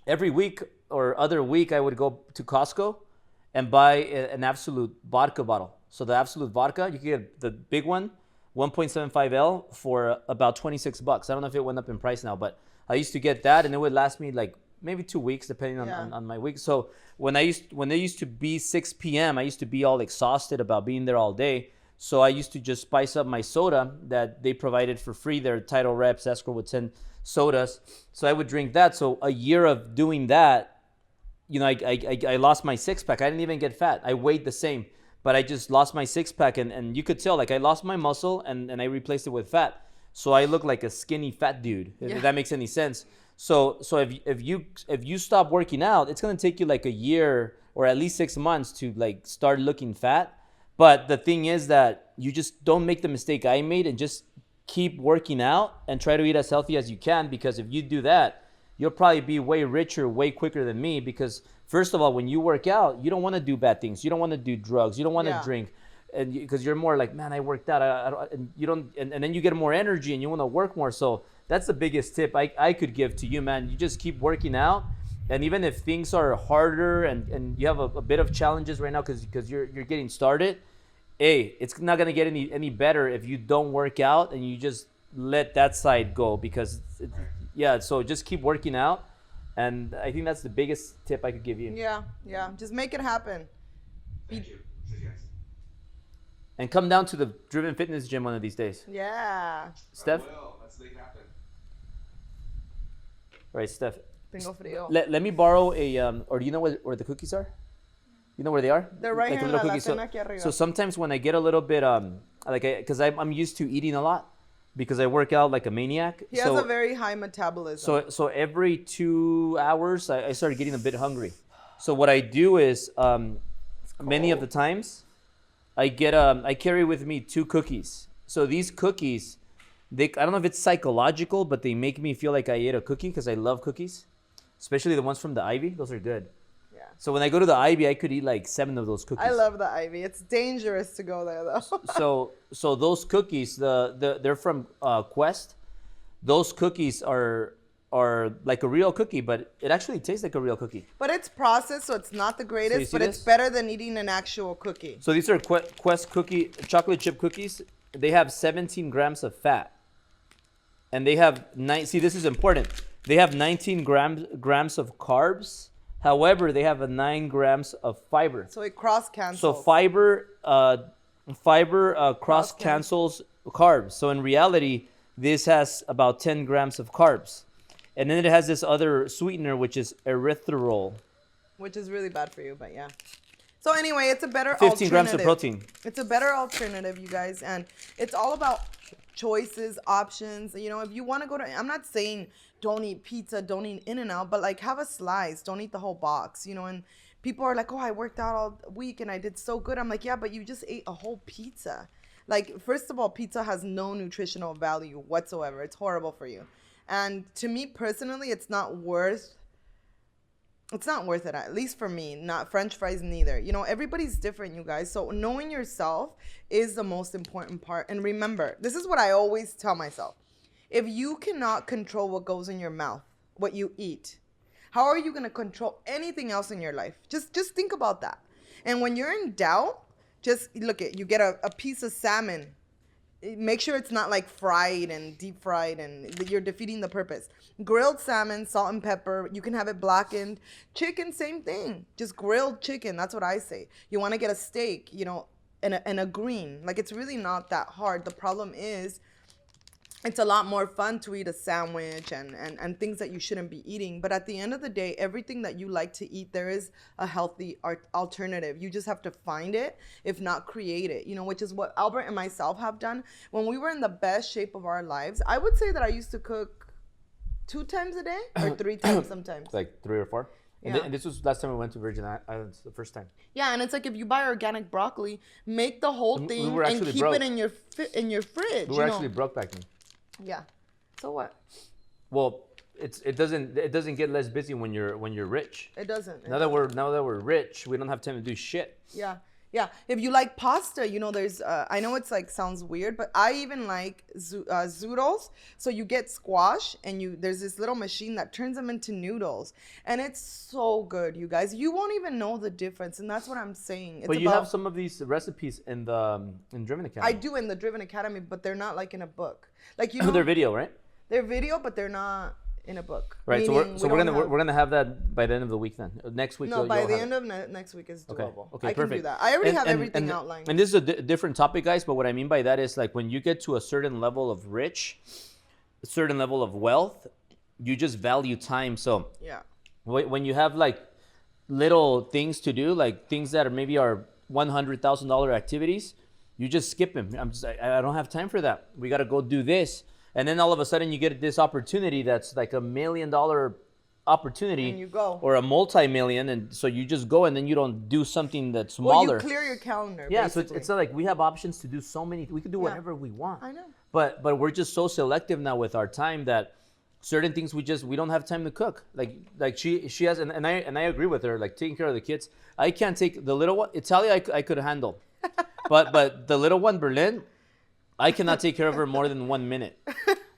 every week or other week I would go to Costco and buy an Absolute vodka bottle. So the Absolute vodka, you can get the big one, 1.75L for about $26. I don't know if it went up in price now, but I used to get that and it would last me like maybe 2 weeks depending on my week. So when they used to be 6 p.m., I used to be all exhausted about being there all day. So I used to just spice up my soda that they provided for free. Their title reps, escrow would send sodas. So I would drink that. So a year of doing that, you know, I lost my 6-pack. I didn't even get fat. I weighed the same. but I just lost my six pack, and you could tell, like, I lost my muscle and I replaced it with fat. So I look like a skinny fat dude, if that makes any sense. So if you stop working out, it's gonna take you like a year or at least 6 months to like start looking fat. But the thing is that you just don't make the mistake I made and just keep working out and try to eat as healthy as you can, because if you do that, you'll probably be way richer, way quicker than me. Because first of all, when you work out, you don't want to do bad things. You don't want to do drugs. You don't want to drink. And because you're more like, man, I worked out. I don't, and you don't, and then you get more energy and you want to work more. So that's the biggest tip I could give to you, man. You just keep working out. And even if things are harder and you have a bit of challenges right now because you're getting started, hey, it's not going to get any better if you don't work out and you just let that side go. Because, so just keep working out. And I think that's the biggest tip I could give you. Yeah. Just make it happen. Thank you. And come down to the Driven Fitness gym one of these days. Yeah. Steph? Let's make it happen. Right, Steph. Tengo frío. Let me borrow or do you know where the cookies are? You know where they are? They're right like here the in little la cookies. alacena aquí arriba. So sometimes when I get a little bit because I'm used to eating a lot because I work out like a maniac. He has a very high metabolism. So every 2 hours I started getting a bit hungry. So what I do is many of the times I carry with me 2 cookies. So these cookies, I don't know if it's psychological, but they make me feel like I ate a cookie because I love cookies, especially the ones from the Ivy. Those are good. Yeah. So when I go to the Ivy, I could eat like 7 of those cookies. I love the Ivy. It's dangerous to go there though. So those cookies, they're from Quest. Those cookies are like a real cookie, but it actually tastes like a real cookie. But it's processed, so it's not the greatest, but it's better than eating an actual cookie. So these are Quest chocolate chip cookies. They have 17 grams of fat. And they have see, this is important. They have 19 grams of carbs. However, they have 9 grams of fiber. So it cross cancels. So fiber cross cancels carbs. So in reality, this has about 10 grams of carbs. And then it has this other sweetener, which is erythritol. Which is really bad for you, but yeah. So anyway, it's a better 15 grams of protein. It's a better alternative, you guys. And it's all about choices, options. You know, if you want to go to, I'm not saying don't eat pizza, don't eat In-N-Out, but like have a slice. Don't eat the whole box, you know. And people are like, oh, I worked out all week and I did so good. I'm like, yeah, but you just ate a whole pizza. Like, first of all, pizza has no nutritional value whatsoever. It's horrible for you. And to me personally, it's not worth it, at least for me. Not French fries neither. You know, everybody's different, you guys. So knowing yourself is the most important part. And remember, this is what I always tell myself. If you cannot control what goes in your mouth, what you eat, how are you going to control anything else in your life? Just think about that. And when you're in doubt, just look at, you get a piece of salmon. Make sure it's not like fried and deep fried and you're defeating the purpose. Grilled salmon, salt and pepper. You can have it blackened. Chicken, same thing. Just grilled chicken. That's what I say. You want to get a steak, you know, and a green. Like, it's really not that hard. The problem is it's a lot more fun to eat a sandwich and things that you shouldn't be eating. But at the end of the day, everything that you like to eat, there is a healthy alternative. You just have to find it, if not create it, you know, which is what Albert and myself have done. When we were in the best shape of our lives, I would say that I used to cook 2 times a day or 3 times sometimes. Like 3 or 4? Yeah. And this was last time we went to Virgin Islands, the first time. Yeah, and it's like if you buy organic broccoli, make the whole thing and keep broke. it in your fridge. We were actually broke back then. Yeah. So what? Well, it doesn't get less busy when you're rich. It doesn't. Now that we're rich, we don't have time to do shit. Yeah. Yeah. If you like pasta, you know, there's, I know it's like, sounds weird, but I even like zoodles. So you get squash and there's this little machine that turns them into noodles. And it's so good, you guys. You won't even know the difference. And that's what I'm saying. But you have some of these recipes in Driven Academy. I do in the Driven Academy, but they're not like in a book. Like, you know. They're video, right? They're video, but they're not in a book. Right. So we're gonna have that by the end of the week then. Next week. No, by the end of next week is doable. Okay, I perfect. can do that. I already have everything outlined. And this is a different topic, guys. But what I mean by that is like when you get to a certain level of rich, a certain level of wealth, you just value time. So yeah. when you have like little things to do, like things that maybe are $100,000 activities, you just skip them. I don't have time for that. We got to go do this. And then all of a sudden you get this opportunity that's like $1 million opportunity, And you go. or a multi-million, and so you just go, and then you don't do something that's smaller. Well, you clear your calendar. Yeah, basically. so it's not like we have options to do so many. We can do Yeah. whatever we want. I know. But we're just so selective now with our time that certain things we don't have time to cook. Like she has, and I agree with her. Like taking care of the kids, I can't take the little one. Italia I could handle, but the little one, Berlin, I cannot take care of her more than 1 minute.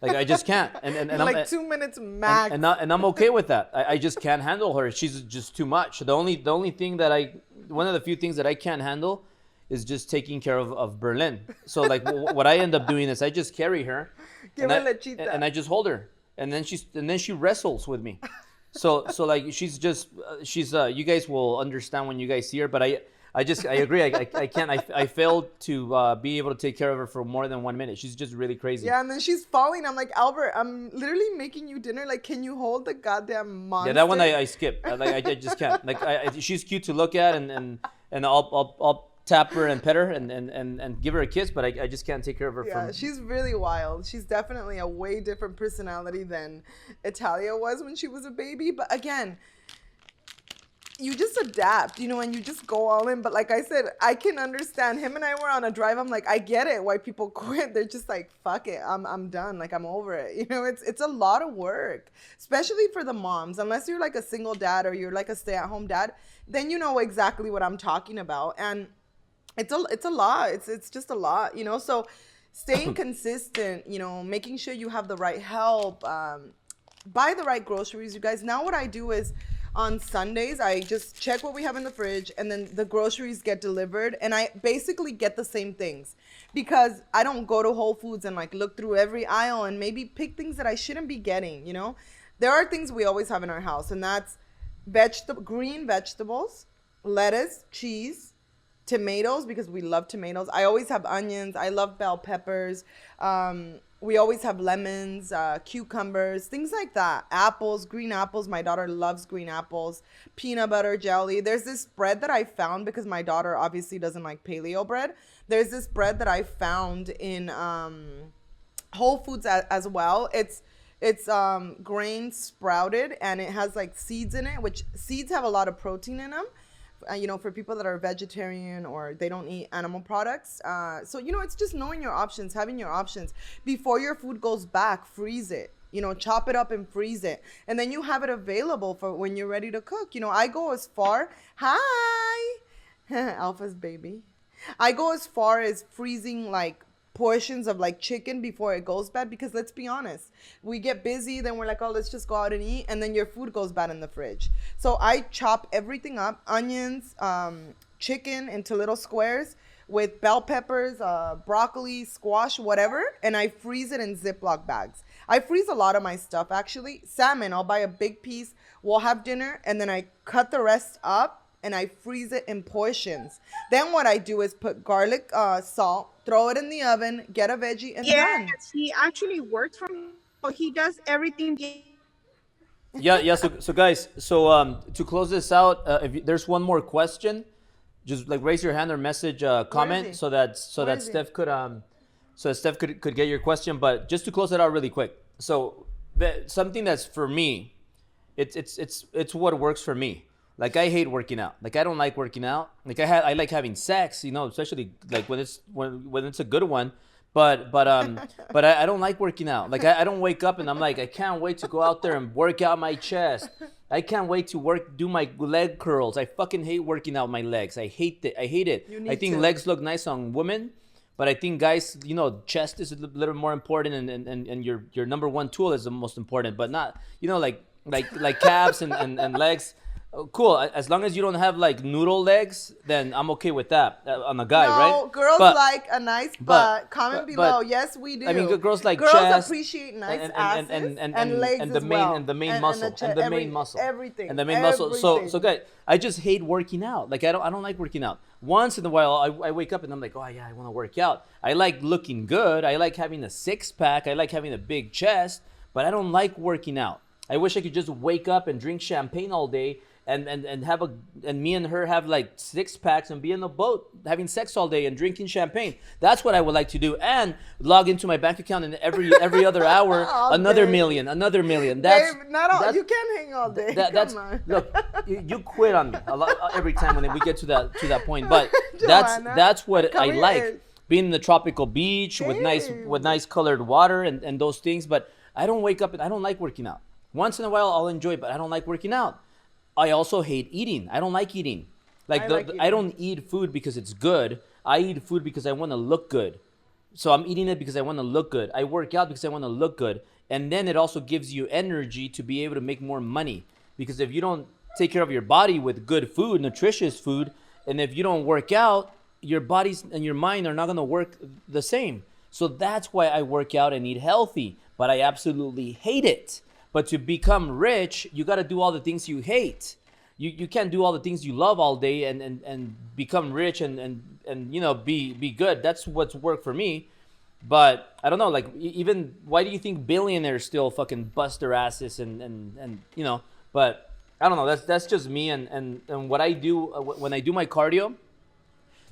Like I just can't. And like I'm, 2 minutes max. and I'm okay with that. I just can't handle her. She's just too much. The only thing that one of the few things that I can't handle is just taking care of Berlin. So like what I end up doing is I just carry her, Give her lechita. and I just hold her, and then she wrestles with me. So like she's you guys will understand when you guys see her, but I agree. I can't. I failed to be able to take care of her for more than 1 minute. She's just really crazy. Yeah, and then she's falling. I'm like, Albert, I'm literally making you dinner. Like, can you hold the goddamn monster? Yeah, that one I skip. I just can't. Like she's cute to look at, and I'll tap her and pet her and give her a kiss, but I just can't take care of her. Yeah, she's really wild. She's definitely a way different personality than Italia was when she was a baby. But again, you just adapt, and you just go all in. But like I said, I can understand. Him and I were on a drive. I'm like, I get it why people quit. They're just like, fuck it, I'm done. Like, I'm over it. It's a lot of work, especially for the moms. Unless you're like a single dad or you're like a stay-at-home dad, then you know exactly what I'm talking about. And it's a lot. It's just a lot, So staying consistent, making sure you have the right help, buy the right groceries, you guys. Now what I do is, on Sundays, I just check what we have in the fridge, and then the groceries get delivered, and I basically get the same things, because I don't go to Whole Foods and like look through every aisle and maybe pick things that I shouldn't be getting. There are things we always have in our house, and that's green vegetables, lettuce, cheese, tomatoes, because we love tomatoes. I always have onions. I love bell peppers. We always have lemons, cucumbers, things like that. Apples, green apples. My daughter loves green apples. Peanut butter, jelly. There's this bread that I found, because my daughter obviously doesn't like paleo bread. There's this bread that I found in Whole Foods as well. It's grain sprouted, and it has like seeds in it, which seeds have a lot of protein in them. For people that are vegetarian or they don't eat animal products. So, it's just knowing your options, having your options. Before your food goes back, freeze it. Chop it up and freeze it. And then you have it available for when you're ready to cook. I go as far, hi, Alpha's baby. I go as far as freezing like portions of like chicken before it goes bad, because let's be honest, we get busy, then we're like, oh, let's just go out and eat, and then your food goes bad in the fridge. So I chop everything up, onions, chicken into little squares with bell peppers, broccoli, squash, whatever, and I freeze it in Ziploc bags. I freeze a lot of my stuff, actually. Salmon, I'll buy a big piece, we'll have dinner, and then I cut the rest up and I freeze it in portions. Then what I do is put garlic, salt, throw it in the oven, get a veggie, and done. Yes, he actually works from home. So he does everything. Yeah. So guys, to close this out, if there's one more question, just like raise your hand or message, comment, so that Steph could get your question. But just to close it out really quick, so something that's for me, it's what works for me. Like, I hate working out. Like, I don't like working out. Like, I like having sex, especially like when it's a good one. But I don't like working out. Like, I don't wake up and I'm like, I can't wait to go out there and work out my chest. I can't wait to do my leg curls. I fucking hate working out my legs. I hate it. I think legs look nice on women, but I think guys, chest is a little more important, and your number one tool is the most important, but not, like calves and legs. Cool. As long as you don't have like noodle legs, then I'm okay with that on a guy, right? No, girls like a nice butt. Comment below. Yes, we do. I mean, girls like girls chest. appreciate nice and asses and legs and the as main well. and the main muscle and the main muscle everything and the main muscle. So guys, I just hate working out. Like, I don't like working out. Once in a while, I wake up and I'm like, oh yeah, I want to work out. I like looking good. I like having a six pack. I like having a big chest, but I don't like working out. I wish I could just wake up and drink champagne all day and have and me and her have like 6-packs and be in the boat having sex all day and drinking champagne. That's what I would like to do, and log into my bank account and every other hour another day. million. That's Babe, not all. You can't hang all day. that's Come on. look. You quit on me a lot every time when we get to that point. But Joanna, that's what come I here. like, being in the tropical beach with nice colored water and those things. But I don't wake up and I don't like working out. Once in a while I'll enjoy it, but I don't like working out. I also hate eating. I don't like eating. I don't eat food because it's good. I eat food because I want to look good. So I'm eating it because I want to look good. I work out because I want to look good. And then it also gives you energy to be able to make more money. Because if you don't take care of your body with good food, nutritious food, and if you don't work out, your bodies and your mind are not going to work the same. So that's why I work out and eat healthy. But I absolutely hate it. But to become rich, you got to do all the things you hate. You can't do all the things you love all day and become rich and be good. That's what's worked for me. But I don't know, like, even why do you think billionaires still fucking bust their asses and but I don't know. That's just me and what I do when I do my cardio.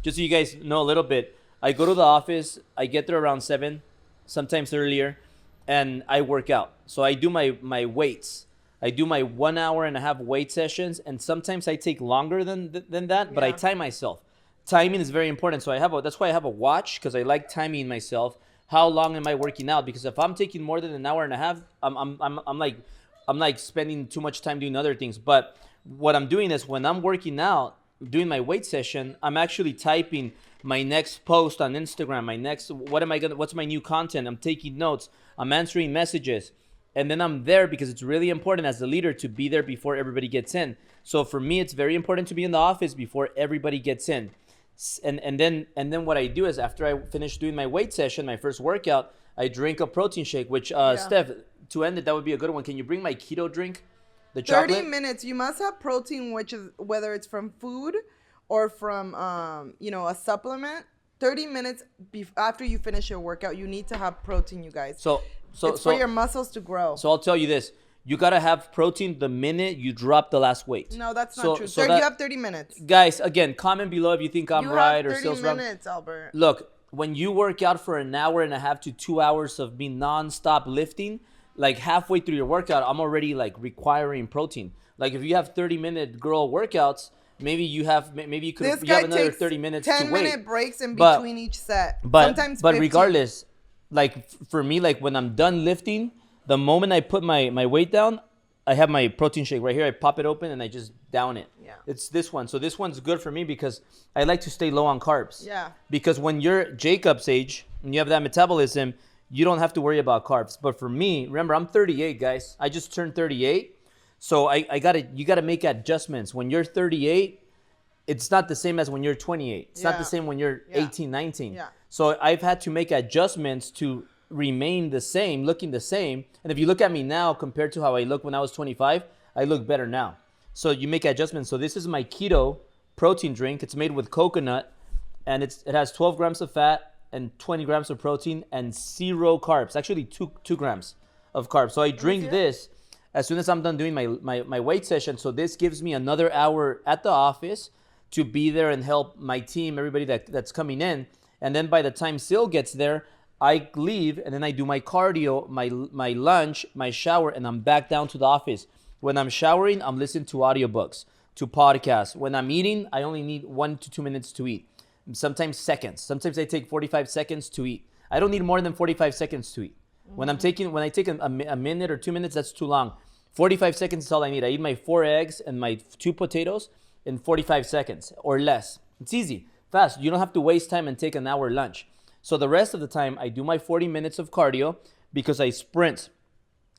Just so you guys know a little bit, I go to the office. I get there around 7, sometimes earlier. And I work out. So I do my weights. I do my 1 hour and a half weight sessions, and sometimes I take longer than that, but I time myself. Timing is very important. So that's why I have a watch, because I like timing myself. How long am I working out? Because if I'm taking more than an hour and a half, I'm like spending too much time doing other things. But what I'm doing is when I'm working out, doing my weight session, I'm actually typing my next post on Instagram, what's my new content? I'm taking notes, I'm answering messages, and then I'm there because it's really important as a leader to be there before everybody gets in. So for me, it's very important to be in the office before everybody gets in. And then what I do is after I finish doing my weight session, my first workout, I drink a protein shake, which Steph, to end it, that would be a good one. Can you bring my keto drink? The 30 chocolate? minutes. You must have protein, which is whether it's from food or from a supplement. 30 minutes after you finish your workout, you need to have protein, you guys. So it's for your muscles to grow. So I'll tell you this. You got to have protein the minute you drop the last weight. No, that's not true. You have 30 minutes. Guys, again, comment below if you think I'm right or Syl's wrong. 30 minutes, Albert. Look, when you work out for an hour and a half to 2 hours of me nonstop lifting, like halfway through your workout, I'm already like requiring protein. Like if you have 30-minute girl workouts, maybe you have another 30 minutes to wait. 10-minute breaks in between each set. Sometimes 15. Regardless, like for me, like when I'm done lifting, the moment I put my weight down, I have my protein shake right here. I pop it open and I just down it. Yeah. It's this one. So this one's good for me because I like to stay low on carbs. Yeah. Because when you're Jacob's age and you have that metabolism, you don't have to worry about carbs. But for me, remember, I'm 38, guys. I just turned 38. So you gotta make adjustments. When you're 38, it's not the same as when you're 28. It's not the same when you're 18, 19. Yeah. So I've had to make adjustments to remain the same, looking the same. And if you look at me now compared to how I look when I was 25, I look better now. So you make adjustments. So this is my keto protein drink. It's made with coconut, and it has 12 grams of fat and 20 grams of protein and 0 carbs. Actually, 2 grams of carbs. So I drink this as soon as I'm done doing my weight session. So this gives me another hour at the office to be there and help my team, everybody that's coming in. And then by the time Syl gets there, I leave and then I do my cardio, my lunch, my shower, and I'm back down to the office. When I'm showering, I'm listening to audiobooks, to podcasts. When I'm eating, I only need 1 to 2 minutes to eat. Sometimes seconds. Sometimes I take 45 seconds to eat. I don't need more than 45 seconds to eat. When I take a minute or 2 minutes, that's too long. 45 seconds is all I need. I eat my 4 eggs and my 2 potatoes in 45 seconds or less. It's easy, fast. You don't have to waste time and take an hour lunch. So the rest of the time, I do my 40 minutes of cardio because I sprint.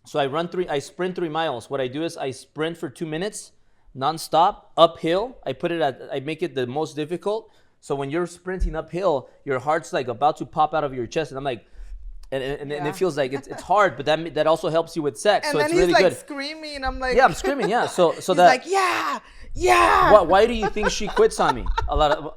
So I sprint 3 miles. What I do is I sprint for 2 minutes, nonstop, uphill. I make it the most difficult. So when you're sprinting uphill, your heart's like about to pop out of your chest. And I'm like, and it feels like it's hard, but that also helps you with sex. And so then it's really he's like good. screaming, and I'm like, Yeah, I'm screaming. Yeah. So he's like, yeah. Why do you think she quits on me? A lot of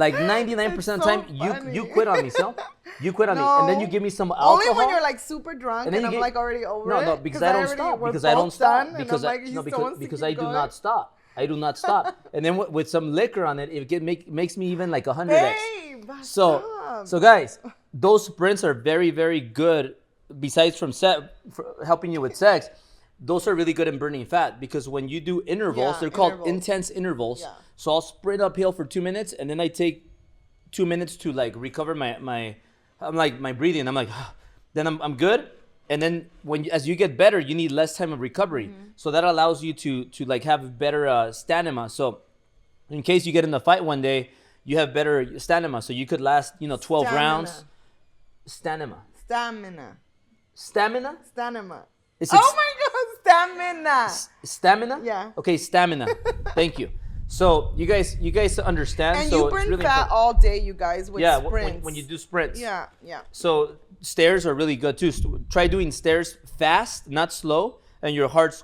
Like 99% of the so time, funny. you quit on me, Syl. You quit on me, and then you give me some alcohol. Only when you're like super drunk and, then I'm like already over no, it. No, because I don't stop. we're Because I don't both stop. done, Because and I'm I like, he no, still wants to because keep I do going. not stop. I do not stop. And then with some liquor on it, makes me even like 100x. Babe, So stop. guys, those sprints are very, very good. Besides from helping you with sex, those are really good in burning fat, because when you do intervals, Yeah, they're called intervals. intense intervals. Yeah. So I'll sprint uphill for 2 minutes, and then I take 2 minutes to like recover my I'm like my breathing. I'm like, then I'm good. And then as you get better, you need less time of recovery. So that allows you to like have better stamina. So in case you get in the fight one day, you have better stamina. So you could last 12 rounds. Stamina. It's Oh my God, stamina. Stamina? Yeah. Okay, stamina. Thank you. So you guys understand. And so you it's burn really fat important. all day, you guys, with Yeah, sprints. when you do sprints. Yeah. So stairs are really good too. Try doing stairs fast, not slow, and your heart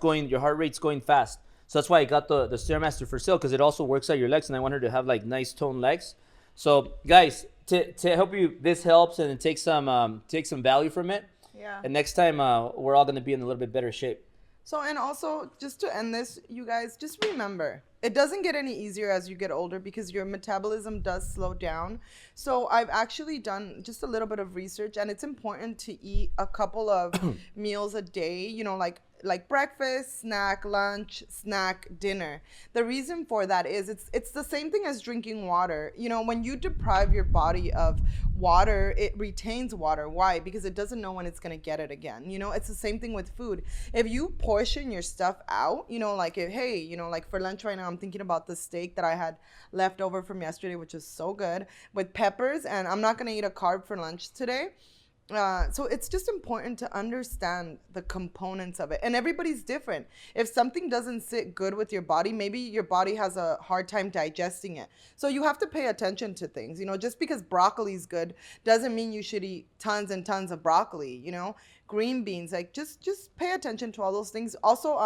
rate's going fast. So that's why I got the Stairmaster for Syl, because it also works out your legs, and I want her to have like nice toned legs. So guys, to help you, this helps, and it takes some value from it. Yeah. And next time, we're all gonna be in a little bit better shape. So, and also, just to end this, you guys, just remember, it doesn't get any easier as you get older, because your metabolism does slow down. So I've actually done just a little bit of research, and it's important to eat a couple of meals a day, like breakfast, snack, lunch, snack, dinner. The reason for that is it's the same thing as drinking water. When you deprive your body of water, it retains water. Why? Because it doesn't know when it's going to get it again. It's the same thing with food. If you portion your stuff out, like for lunch right now, I'm thinking about the steak that I had left over from yesterday, which is so good, with peppers, and I'm not going to eat a carb for lunch today. So it's just important to understand the components of it, and everybody's different. If something doesn't sit good with your body, maybe your body has a hard time digesting it. So you have to pay attention to things. Just because broccoli is good doesn't mean you should eat tons and tons of broccoli. Green beans, like just pay attention to all those things. Also,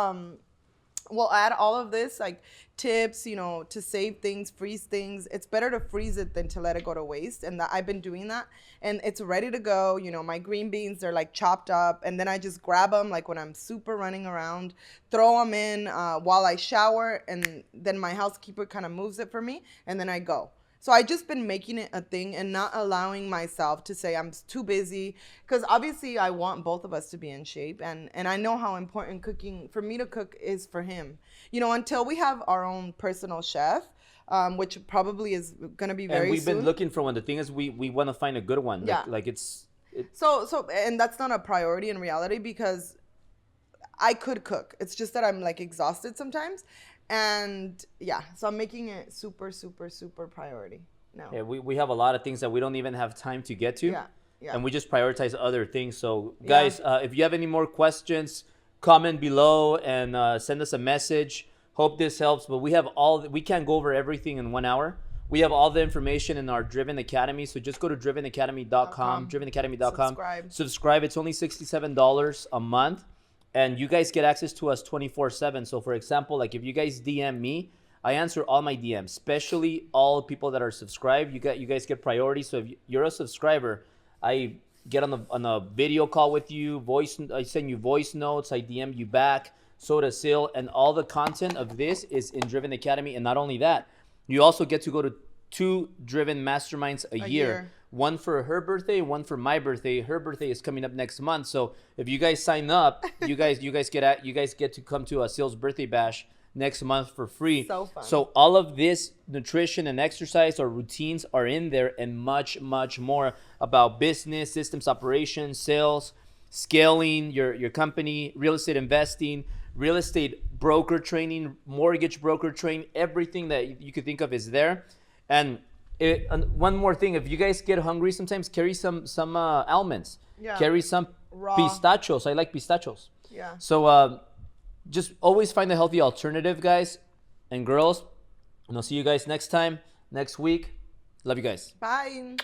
we'll add all of this, like tips, to save things, freeze things. It's better to freeze it than to let it go to waste. And I've been doing that, and it's ready to go. My green beans, they're like chopped up, and then I just grab them like when I'm super running around, throw them in while I shower, and then my housekeeper kind of moves it for me, and then I go. So I just been making it a thing and not allowing myself to say I'm too busy, because obviously I want both of us to be in shape, and I know how important cooking for me to cook is for him. Until we have our own personal chef, which probably is going to be very soon. And we've been looking for one. The thing is, we want to find a good one. Yeah. So and that's not a priority in reality, because I could cook. It's just that I'm like exhausted sometimes. And yeah, so I'm making it super, super, super priority now. Yeah, we have a lot of things that we don't even have time to get to. Yeah. And we just prioritize other things. So guys, if you have any more questions, comment below and send us a message. Hope this helps. But we can't go over everything in 1 hour. We have all the information in our Driven Academy. So just go to drivenacademy.com, drivenacademy.com. Subscribe. It's only $67 a month. And you guys get access to us 24/7. So for example, like if you guys DM me, I answer all my DMs, especially all people that are subscribed. You guys get priority. So if you're a subscriber, I get on a video call with you, I send you voice notes, I DM you back, so does Syl, and all the content of this is in Driven Academy. And not only that, you also get to go to 2 Driven Masterminds a year. One for her birthday, one for my birthday. Her birthday is coming up next month. So if you guys sign up, you guys get to come to a Syl's birthday bash next month for free. So fun. So all of this nutrition and exercise or routines are in there, and much, much more about business, systems, operations, sales, scaling your company, real estate investing, real estate broker training, mortgage broker training. Everything that you could think of is there. And one more thing, if you guys get hungry sometimes, carry some almonds. Yeah. Carry some Raw. pistachios. I like pistachios. Yeah. So just always find a healthy alternative, guys and girls. And I'll see you guys next week. Love you guys. Bye.